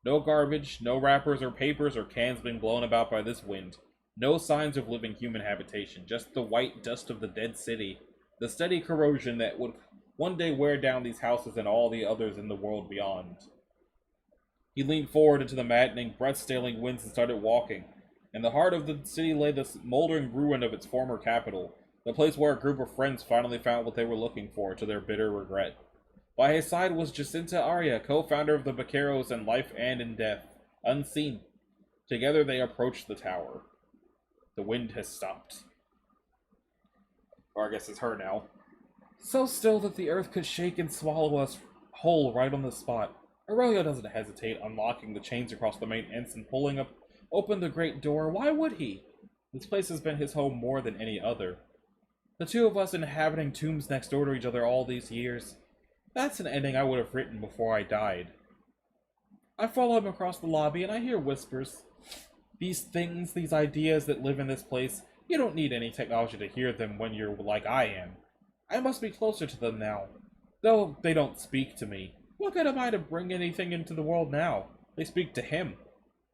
Speaker 1: No garbage, no wrappers or papers or cans being blown about by this wind. No signs of living human habitation, just the white dust of the dead city, the steady corrosion that would one day wear down these houses and all the others in the world beyond. He leaned forward into the maddening, breath-stealing winds and started walking. In the heart of the city lay the smoldering ruin of its former capital, the place where a group of friends finally found what they were looking for, to their bitter regret. By his side was Jacinta Aria, co-founder of the Vaqueros in life and in death, unseen. Together they approached the tower. The wind has stopped. Or I guess it's her now. So still that the earth could shake and swallow us whole right on the spot. Aurelio doesn't hesitate, unlocking the chains across the main ensign and pulling open the great door. Why would he? This place has been his home more than any other. The two of us inhabiting tombs next door to each other all these years. That's an ending I would have written before I died. I follow him across the lobby and I hear whispers. These things, these ideas that live in this place, you don't need any technology to hear them when you're like I am. I must be closer to them now. Though they don't speak to me. What good am I to bring anything into the world now? They speak to him.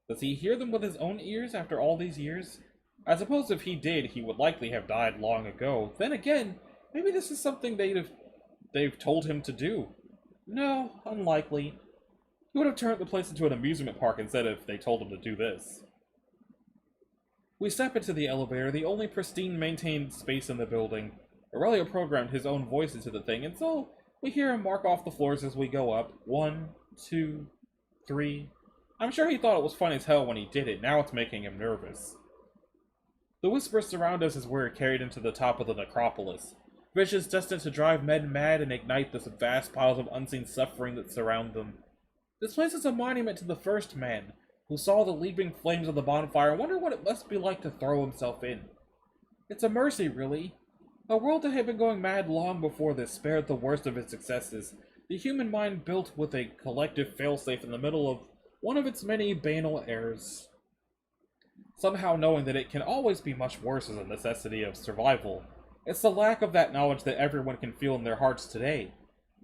Speaker 1: Does he hear them with his own ears after all these years? I suppose if he did, he would likely have died long ago. Then again, maybe this is something they've told him to do. No, unlikely. He would have turned the place into an amusement park instead if they told him to do this. We step into the elevator, the only pristine maintained space in the building. Aurelio programmed his own voice into the thing, and so we hear him mark off the floors as we go up. 1, 2, 3. I'm sure he thought it was fun as hell when he did it. Now it's making him nervous. The whispers surround us as we're carried into the top of the necropolis. Visions destined to drive men mad and ignite the vast piles of unseen suffering that surround them. This place is a monument to the first man, who saw the leaping flames of the bonfire and wondered what it must be like to throw himself in. It's a mercy, really. A world that had been going mad long before this spared the worst of its successes, the human mind built with a collective failsafe in the middle of one of its many banal errors. Somehow knowing that it can always be much worse is a necessity of survival. It's the lack of that knowledge that everyone can feel in their hearts today.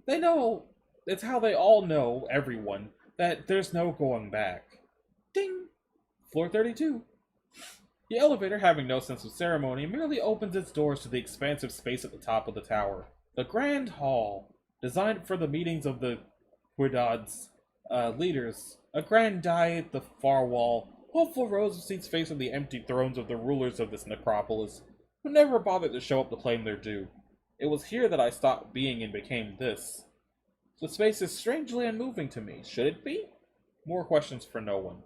Speaker 1: They know, it's how they all know, everyone, that there's no going back. Ding! Floor 32. The elevator, having no sense of ceremony, merely opens its doors to the expansive space at the top of the tower. The Grand Hall, designed for the meetings of the Quidad's leaders. A grand diet at the far wall, hopeful rows of seats facing the empty thrones of the rulers of this necropolis, who never bothered to show up to claim their due. It was here that I stopped being and became this. The space is strangely unmoving to me. Should it be? More questions for no one.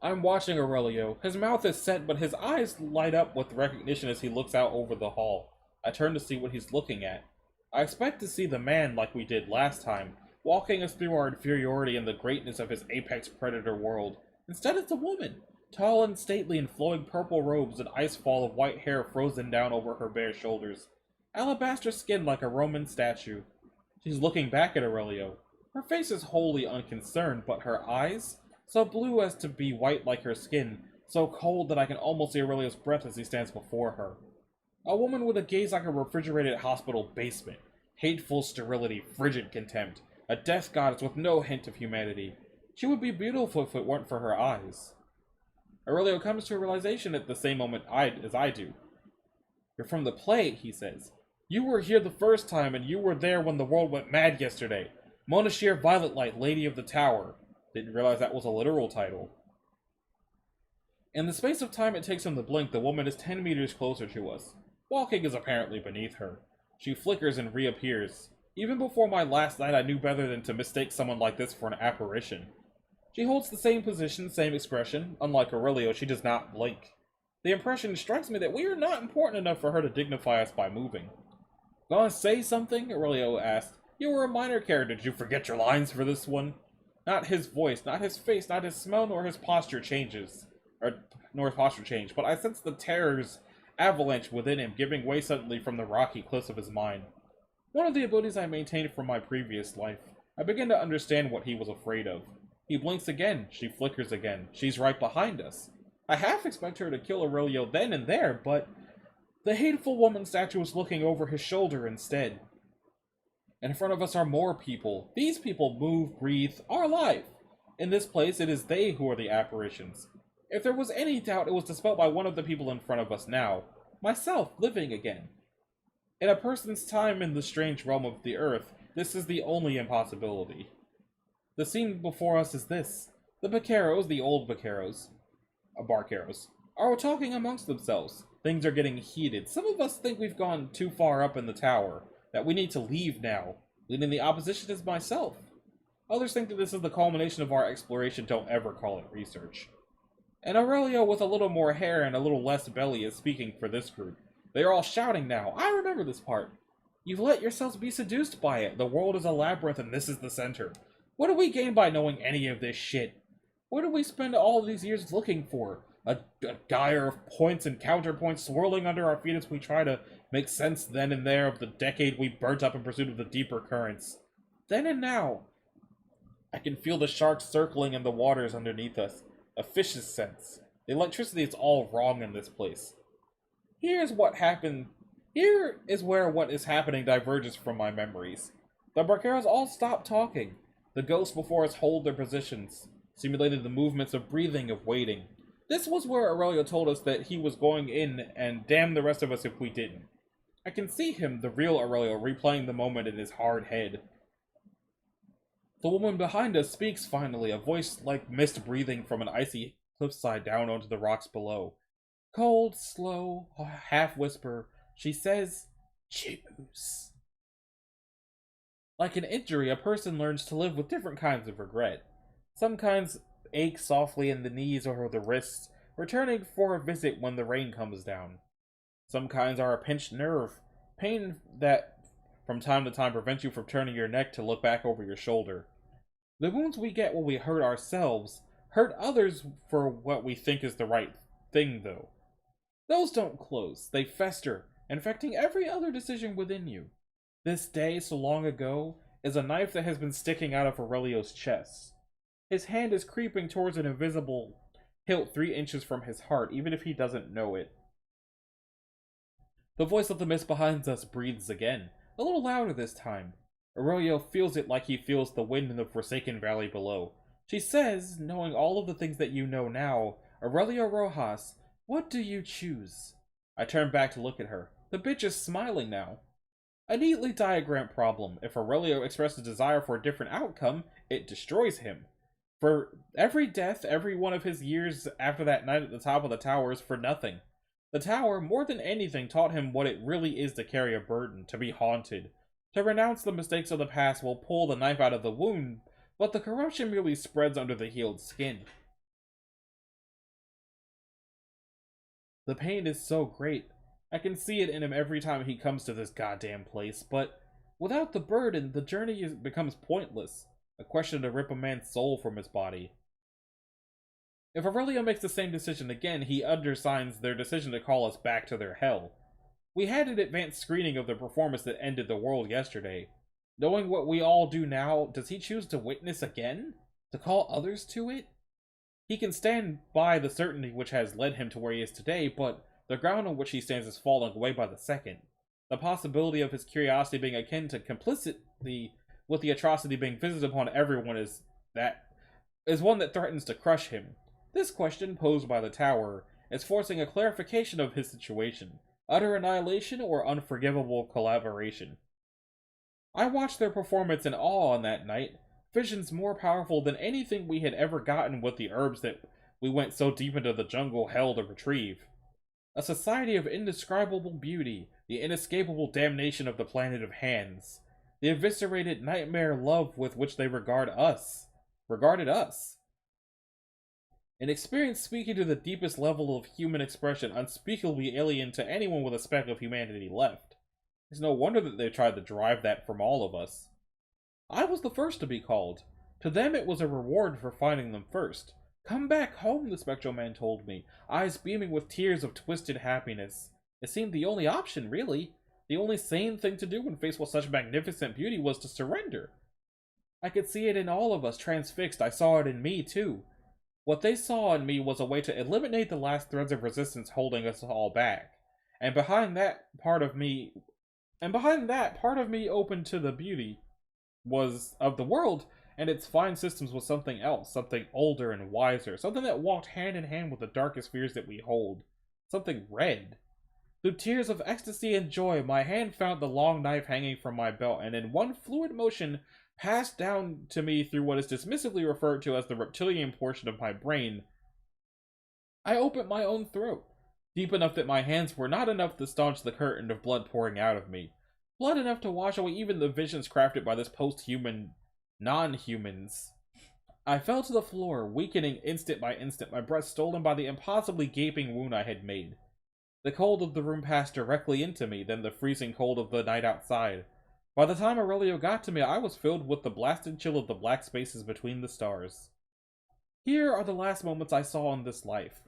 Speaker 1: I'm watching Aurelio. His mouth is set, but his eyes light up with recognition as he looks out over the hall. I turn to see what he's looking at. I expect to see the man like we did last time, walking us through our inferiority and the greatness of his apex predator world. Instead, it's a woman, tall and stately in flowing purple robes, an icefall of white hair frozen down over her bare shoulders. Alabaster skin like a Roman statue. She's looking back at Aurelio. Her face is wholly unconcerned, but her eyes, so blue as to be white like her skin, so cold that I can almost see Aurelio's breath as he stands before her. A woman with a gaze like a refrigerated hospital basement. Hateful sterility, frigid contempt. A death goddess with no hint of humanity. She would be beautiful if it weren't for her eyes. Aurelio comes to a realization at the same moment as I do. You're from the play, he says. You were here the first time, and you were there when the world went mad yesterday. Mona Sheer Violet Light, Lady of the Tower. Didn't realize that was a literal title. In the space of time it takes him to blink, the woman is 10 meters closer to us. Walking is apparently beneath her. She flickers and reappears. Even before my last night, I knew better than to mistake someone like this for an apparition. She holds the same position, same expression. Unlike Aurelio, she does not blink. The impression strikes me that we are not important enough for her to dignify us by moving. Gonna say something? Aurelio asked. You were a minor character. Did you forget your lines for this one? Not his voice, not his face, not his smell, nor his posture changes. Nor his posture change, but I sense the terror's avalanche within him, giving way suddenly from the rocky cliffs of his mind. One of the abilities I maintained from my previous life. I begin to understand what he was afraid of. He blinks again. She flickers again. She's right behind us. I half expect her to kill Aurelio then and there, but the hateful woman statue is looking over his shoulder instead. In front of us are more people. These people move, breathe, are alive. In this place, it is they who are the apparitions. If there was any doubt, it was dispelled by one of the people in front of us now. Myself, living again. In a person's time in the strange realm of the earth, this is the only impossibility. The scene before us is this. The Barqueros, the old Barqueros, are talking amongst themselves. Things are getting heated. Some of us think we've gone too far up in the tower, that we need to leave now. Leading the opposition is myself. Others think that this is the culmination of our exploration. Don't ever call it research. And Aurelio, with a little more hair and a little less belly, is speaking for this group. They are all shouting now. I remember this part. You've let yourselves be seduced by it. The world is a labyrinth and this is the center. What do we gain by knowing any of this shit? What did we spend all these years looking for? A gyre of points and counterpoints swirling under our feet as we try to make sense then and there of the decade we burnt up in pursuit of the deeper currents. Then and now. I can feel the sharks circling in the waters underneath us. A fish's sense. The electricity is all wrong in this place. Here is where what is happening diverges from my memories. The Barqueros all stop talking. The ghosts before us hold their positions, simulating the movements of breathing, of waiting. This was where Aurelio told us that he was going in and damn the rest of us if we didn't. I can see him, the real Aurelio, replaying the moment in his hard head. The woman behind us speaks finally, a voice like mist breathing from an icy cliffside down onto the rocks below. Cold, slow, half-whisper, she says, choose. Like an injury, a person learns to live with different kinds of regret. Some kinds ache softly in the knees or the wrists, returning for a visit when the rain comes down. Some kinds are a pinched nerve, pain that from time to time prevents you from turning your neck to look back over your shoulder. The wounds we get when we hurt ourselves hurt others for what we think is the right thing, though. Those don't close, they fester, infecting every other decision within you. This day, so long ago, is a knife that has been sticking out of Aurelio's chest. His hand is creeping towards an invisible hilt 3 inches from his heart, even if he doesn't know it. The voice of the mist behind us breathes again. A little louder this time. Aurelio feels it like he feels the wind in the forsaken valley below. She says, knowing all of the things that you know now, Aurelio Rojas, what do you choose? I turn back to look at her. The bitch is smiling now. A neatly diagrammed problem. If Aurelio expresses desire for a different outcome, it destroys him. For every death, every one of his years after that night at the top of the tower is for nothing. The tower, more than anything, taught him what it really is to carry a burden, to be haunted. To renounce the mistakes of the past will pull the knife out of the wound, but the corruption merely spreads under the healed skin. The pain is so great. I can see it in him every time he comes to this goddamn place, but without the burden, the journey becomes pointless. A question to rip a man's soul from his body. If Aurelio makes the same decision again, he undersigns their decision to call us back to their hell. We had an advanced screening of the performance that ended the world yesterday. Knowing what we all do now, does he choose to witness again? To call others to it? He can stand by the certainty which has led him to where he is today, but the ground on which he stands is falling away by the second. The possibility of his curiosity being akin to complicity with the atrocity being visited upon everyone is one that threatens to crush him. This question, posed by the tower, is forcing a clarification of his situation. Utter annihilation or unforgivable collaboration. I watched their performance in awe on that night, visions more powerful than anything we had ever gotten with the herbs that we went so deep into the jungle hell to retrieve. A society of indescribable beauty, the inescapable damnation of the planet of hands, the eviscerated nightmare love with which they regarded us. An experience speaking to the deepest level of human expression, unspeakably alien to anyone with a speck of humanity left. It's no wonder that they tried to drive that from all of us. I was the first to be called. To them it was a reward for finding them first. Come back home, the spectral man told me, eyes beaming with tears of twisted happiness. It seemed the only option, really. The only sane thing to do when faced with such magnificent beauty was to surrender. I could see it in all of us, transfixed. I saw it in me, too. What they saw in me was a way to eliminate the last threads of resistance holding us all back. And behind that, part of me open to the beauty of the world and its fine systems was something else, something older and wiser, something that walked hand in hand with the darkest fears that we hold, something red. Through tears of ecstasy and joy, my hand found the long knife hanging from my belt, and in one fluid motion passed down to me through what is dismissively referred to as the reptilian portion of my brain. I opened my own throat, deep enough that my hands were not enough to staunch the curtain of blood pouring out of me. Blood enough to wash away even the visions crafted by this post-human non-humans. I fell to the floor, weakening instant by instant, my breath stolen by the impossibly gaping wound I had made. The cold of the room passed directly into me, then the freezing cold of the night outside. By the time Aurelio got to me, I was filled with the blasted chill of the black spaces between the stars. Here are the last moments I saw in this life.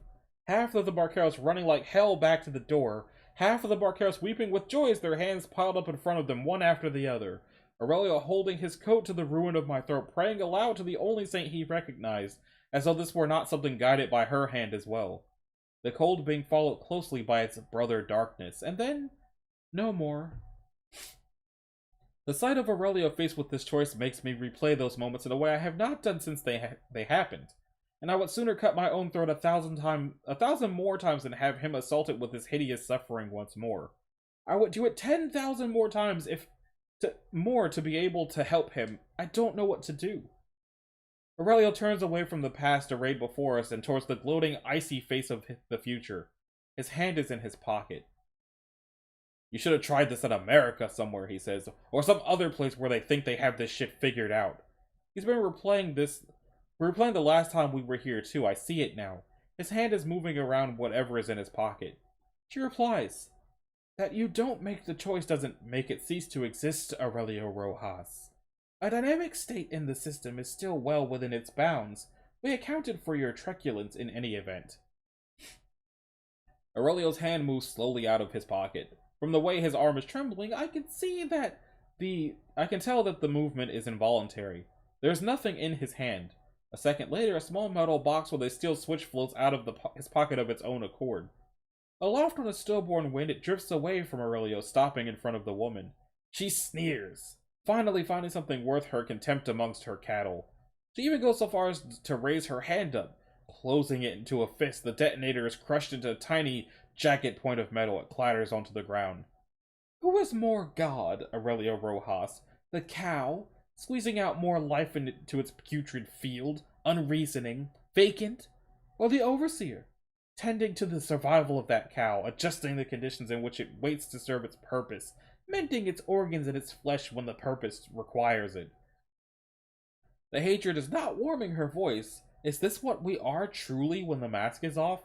Speaker 1: Half of the Barqueros running like hell back to the door, half of the Barqueros weeping with joy as their hands piled up in front of them one after the other. Aurelio holding his coat to the ruin of my throat, praying aloud to the only saint he recognized, as though this were not something guided by her hand as well. The cold being followed closely by its brother darkness, and then no more. The sight of Aurelio faced with this choice makes me replay those moments in a way I have not done since they happened, and I would sooner cut my own throat a thousand more times than have him assaulted with his hideous suffering once more. I would do it 10,000 more times to be able to help him. I don't know what to do. Aurelio turns away from the past arrayed before us and towards the gloating, icy face of the future. His hand is in his pocket. You should have tried this in America somewhere, he says, or some other place where they think they have this shit figured out. He's been replaying the last time we were here too. I see it now. His hand is moving around whatever is in his pocket. She replies, that you don't make the choice doesn't make it cease to exist, Aurelio Rojas. A dynamic state in the system is still well within its bounds. We accounted for your truculence in any event. Aurelio's hand moves slowly out of his pocket. From the way his arm is trembling, I can tell that the movement is involuntary. There's nothing in his hand. A second later, a small metal box with a steel switch floats out of his pocket of its own accord. Aloft on a stillborn wind, it drifts away from Aurelio, stopping in front of the woman. She sneers, finally finding something worth her contempt amongst her cattle. She even goes so far as to raise her hand up, closing it into a fist. The detonator is crushed into a tiny, jagged point of metal. It clatters onto the ground. Who is more God, Aurelio Rojas? The cow, squeezing out more life into its putrid field, unreasoning, vacant? Or the overseer, tending to the survival of that cow, adjusting the conditions in which it waits to serve its purpose, mending its organs and its flesh when the purpose requires it? The hatred is not warming her voice. Is this what we are truly when the mask is off?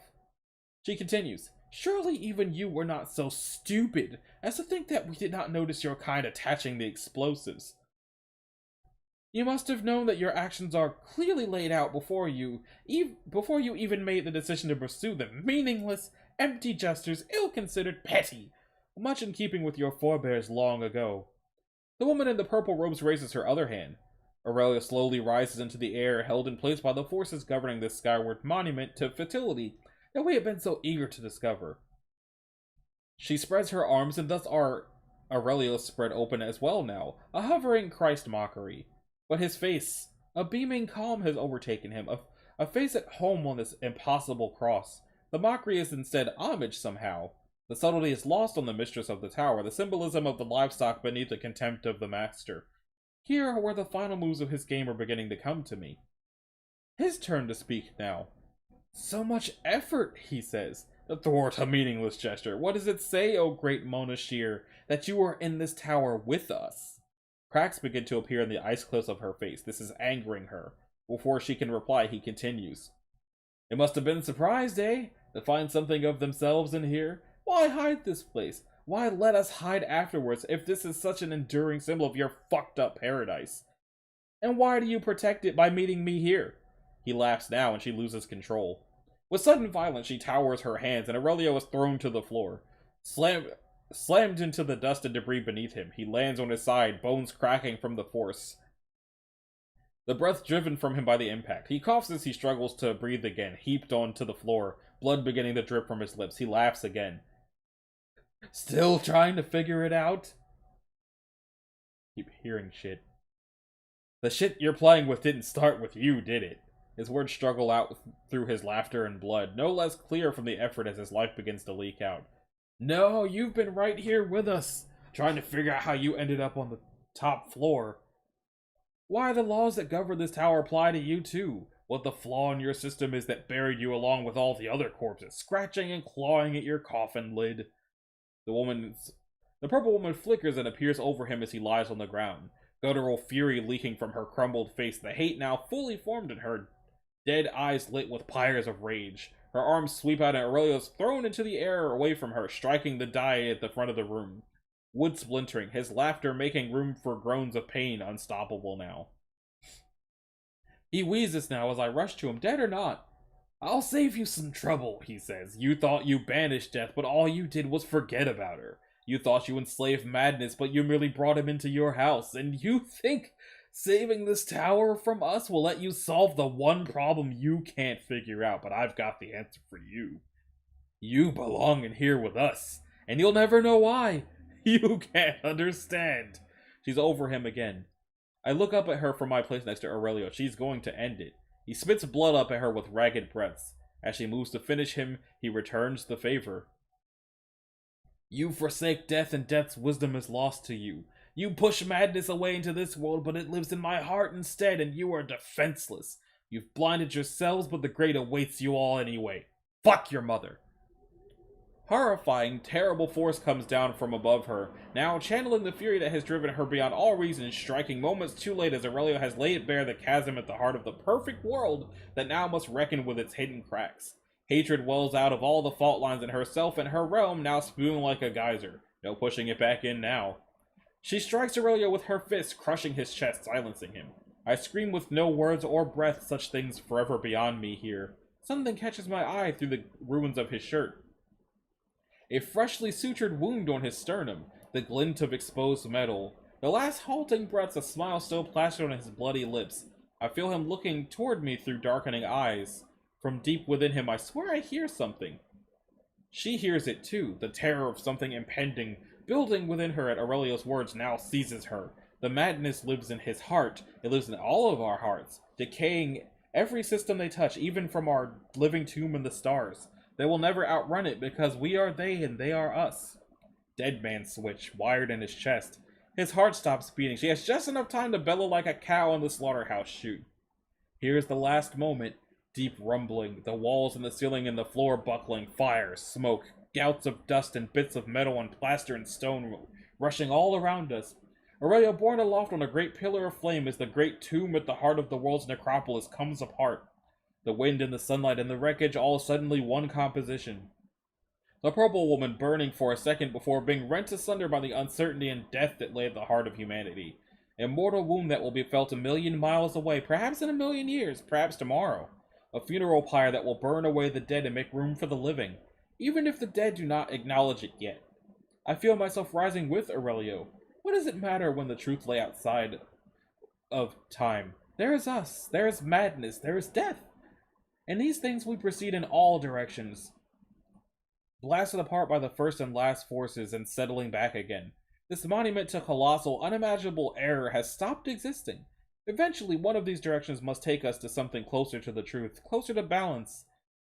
Speaker 1: She continues, surely even you were not so stupid as to think that we did not notice your kind attaching the explosives. You must have known that your actions are clearly laid out before you even made the decision to pursue them. Meaningless, empty gestures, ill-considered, petty, much in keeping with your forebears long ago. The woman in the purple robes raises her other hand. Aurelia slowly rises into the air, held in place by the forces governing this skyward monument to fertility that we have been so eager to discover. She spreads her arms, and thus are Aurelia's spread open as well now, a hovering Christ mockery. But his face, a beaming calm has overtaken him, a face at home on this impossible cross. The mockery is instead homage somehow. The subtlety is lost on the mistress of the tower, the symbolism of the livestock beneath the contempt of the master. Here are where the final moves of his game are beginning to come to me. His turn to speak now. So much effort, he says, to thwart a meaningless gesture. What does it say, O great Monashir, that you are in this tower with us? Cracks begin to appear in the ice cliffs of her face. This is angering her. Before she can reply, he continues. It must have been surprised, eh? To find something of themselves in here? Why hide this place? Why let us hide afterwards if this is such an enduring symbol of your fucked up paradise? And why do you protect it by meeting me here? He laughs now and she loses control. With sudden violence, she towers her hands and Aurelio is thrown to the floor. Slammed into the dust and debris beneath him. He lands on his side, bones cracking from the force. The breath driven from him by the impact. He coughs as he struggles to breathe again, heaped onto the floor, blood beginning to drip from his lips. He laughs again. Still trying to figure it out? Keep hearing shit. The shit you're playing with didn't start with you, did it? His words struggle out through his laughter and blood, no less clear from the effort as his life begins to leak out. No, you've been right here with us, trying to figure out how you ended up on the top floor. Why the laws that govern this tower apply to you too? What the flaw in your system is that buried you along with all the other corpses, scratching and clawing at your coffin lid. The purple woman flickers and appears over him as he lies on the ground, guttural fury leaking from her crumbled face, the hate now fully formed in her dead eyes lit with pyres of rage. Her arms sweep out and Aurelio is thrown into the air away from her, striking the die at the front of the room. Wood splintering, his laughter making room for groans of pain, unstoppable now. He wheezes now as I rush to him, dead or not. I'll save you some trouble, he says. You thought you banished death, but all you did was forget about her. You thought you enslaved madness, but you merely brought him into your house. And you think saving this tower from us will let you solve the one problem you can't figure out, but I've got the answer for you. You belong in here with us, and you'll never know why. You can't understand. She's over him again. I look up at her from my place next to Aurelio. She's going to end it. He spits blood up at her with ragged breaths. As she moves to finish him, he returns the favor. You forsake death, and death's wisdom is lost to you. You push madness away into this world, but it lives in my heart instead, and you are defenseless. You've blinded yourselves, but the great awaits you all anyway. Fuck your mother. Horrifying, terrible force comes down from above her, now channeling the fury that has driven her beyond all reason, striking moments too late as Aurelio has laid bare the chasm at the heart of the perfect world that now must reckon with its hidden cracks. Hatred wells out of all the fault lines in herself and her realm, now spewing like a geyser. No pushing it back in now. She strikes Aurelio with her fist, crushing his chest, silencing him. I scream with no words or breath, such things forever beyond me here. Something catches my eye through the ruins of his shirt. A freshly sutured wound on his sternum, the glint of exposed metal. The last halting breaths, a smile still plastered on his bloody lips. I feel him looking toward me through darkening eyes. From deep within him, I swear I hear something. She hears it too, the terror of something impending, building within her at Aurelio's words now seizes her. The madness lives in his heart. It lives in all of our hearts, decaying every system they touch, even from our living tomb in the stars. They will never outrun it because we are they and they are us. Dead man's switch, wired in his chest. His heart stops beating. She has just enough time to bellow like a cow in the slaughterhouse chute. Here's the last moment. Deep rumbling, the walls and the ceiling and the floor buckling, fire, smoke, gouts of dust and bits of metal and plaster and stone rushing all around us. Aurelio, borne aloft on a great pillar of flame as the great tomb at the heart of the world's necropolis comes apart. The wind and the sunlight and the wreckage all suddenly one composition. The purple woman burning for a second before being rent asunder by the uncertainty and death that lay at the heart of humanity. A mortal wound that will be felt 1,000,000 miles away, perhaps in 1,000,000 years, perhaps tomorrow. A funeral pyre that will burn away the dead and make room for the living, even if the dead do not acknowledge it yet. I feel myself rising with Aurelio. What does it matter when the truth lay outside of time? There is us, there is madness, there is death. In these things we proceed in all directions, blasted apart by the first and last forces and settling back again. This monument to colossal, unimaginable error has stopped existing. Eventually, one of these directions must take us to something closer to the truth, closer to balance.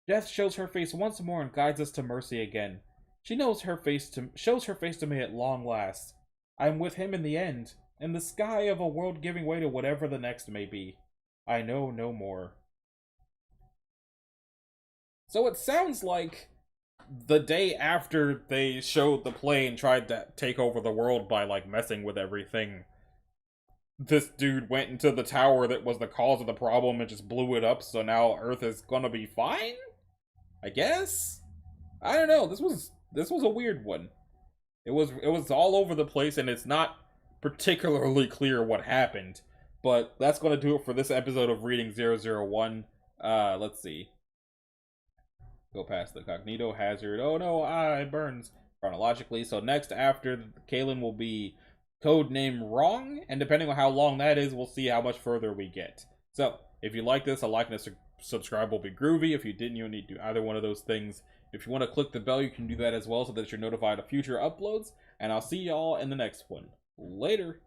Speaker 1: Death shows her face once more and guides us to mercy again. She shows her face to me at long last. I am with him in the end, in the sky of a world giving way to whatever the next may be. I know no more. So it sounds like the day after they showed the plane tried to take over the world by, like, messing with everything, this dude went into the tower that was the cause of the problem and just blew it up, so now Earth is gonna be fine? I guess? I don't know, this was a weird one. It was all over the place, and it's not particularly clear what happened. But that's gonna do it for this episode of Reading 001. Let's see. Go past the cognito hazard. Oh no, it burns. Chronologically. So next after Kalin will be codename Wrong, and depending on how long that is, we'll see how much further we get. So, if you like this, a like and a subscribe will be groovy. If you didn't, you'll need to do either one of those things. If you want to click the bell, you can do that as well so that you're notified of future uploads. And I'll see y'all in the next one. Later!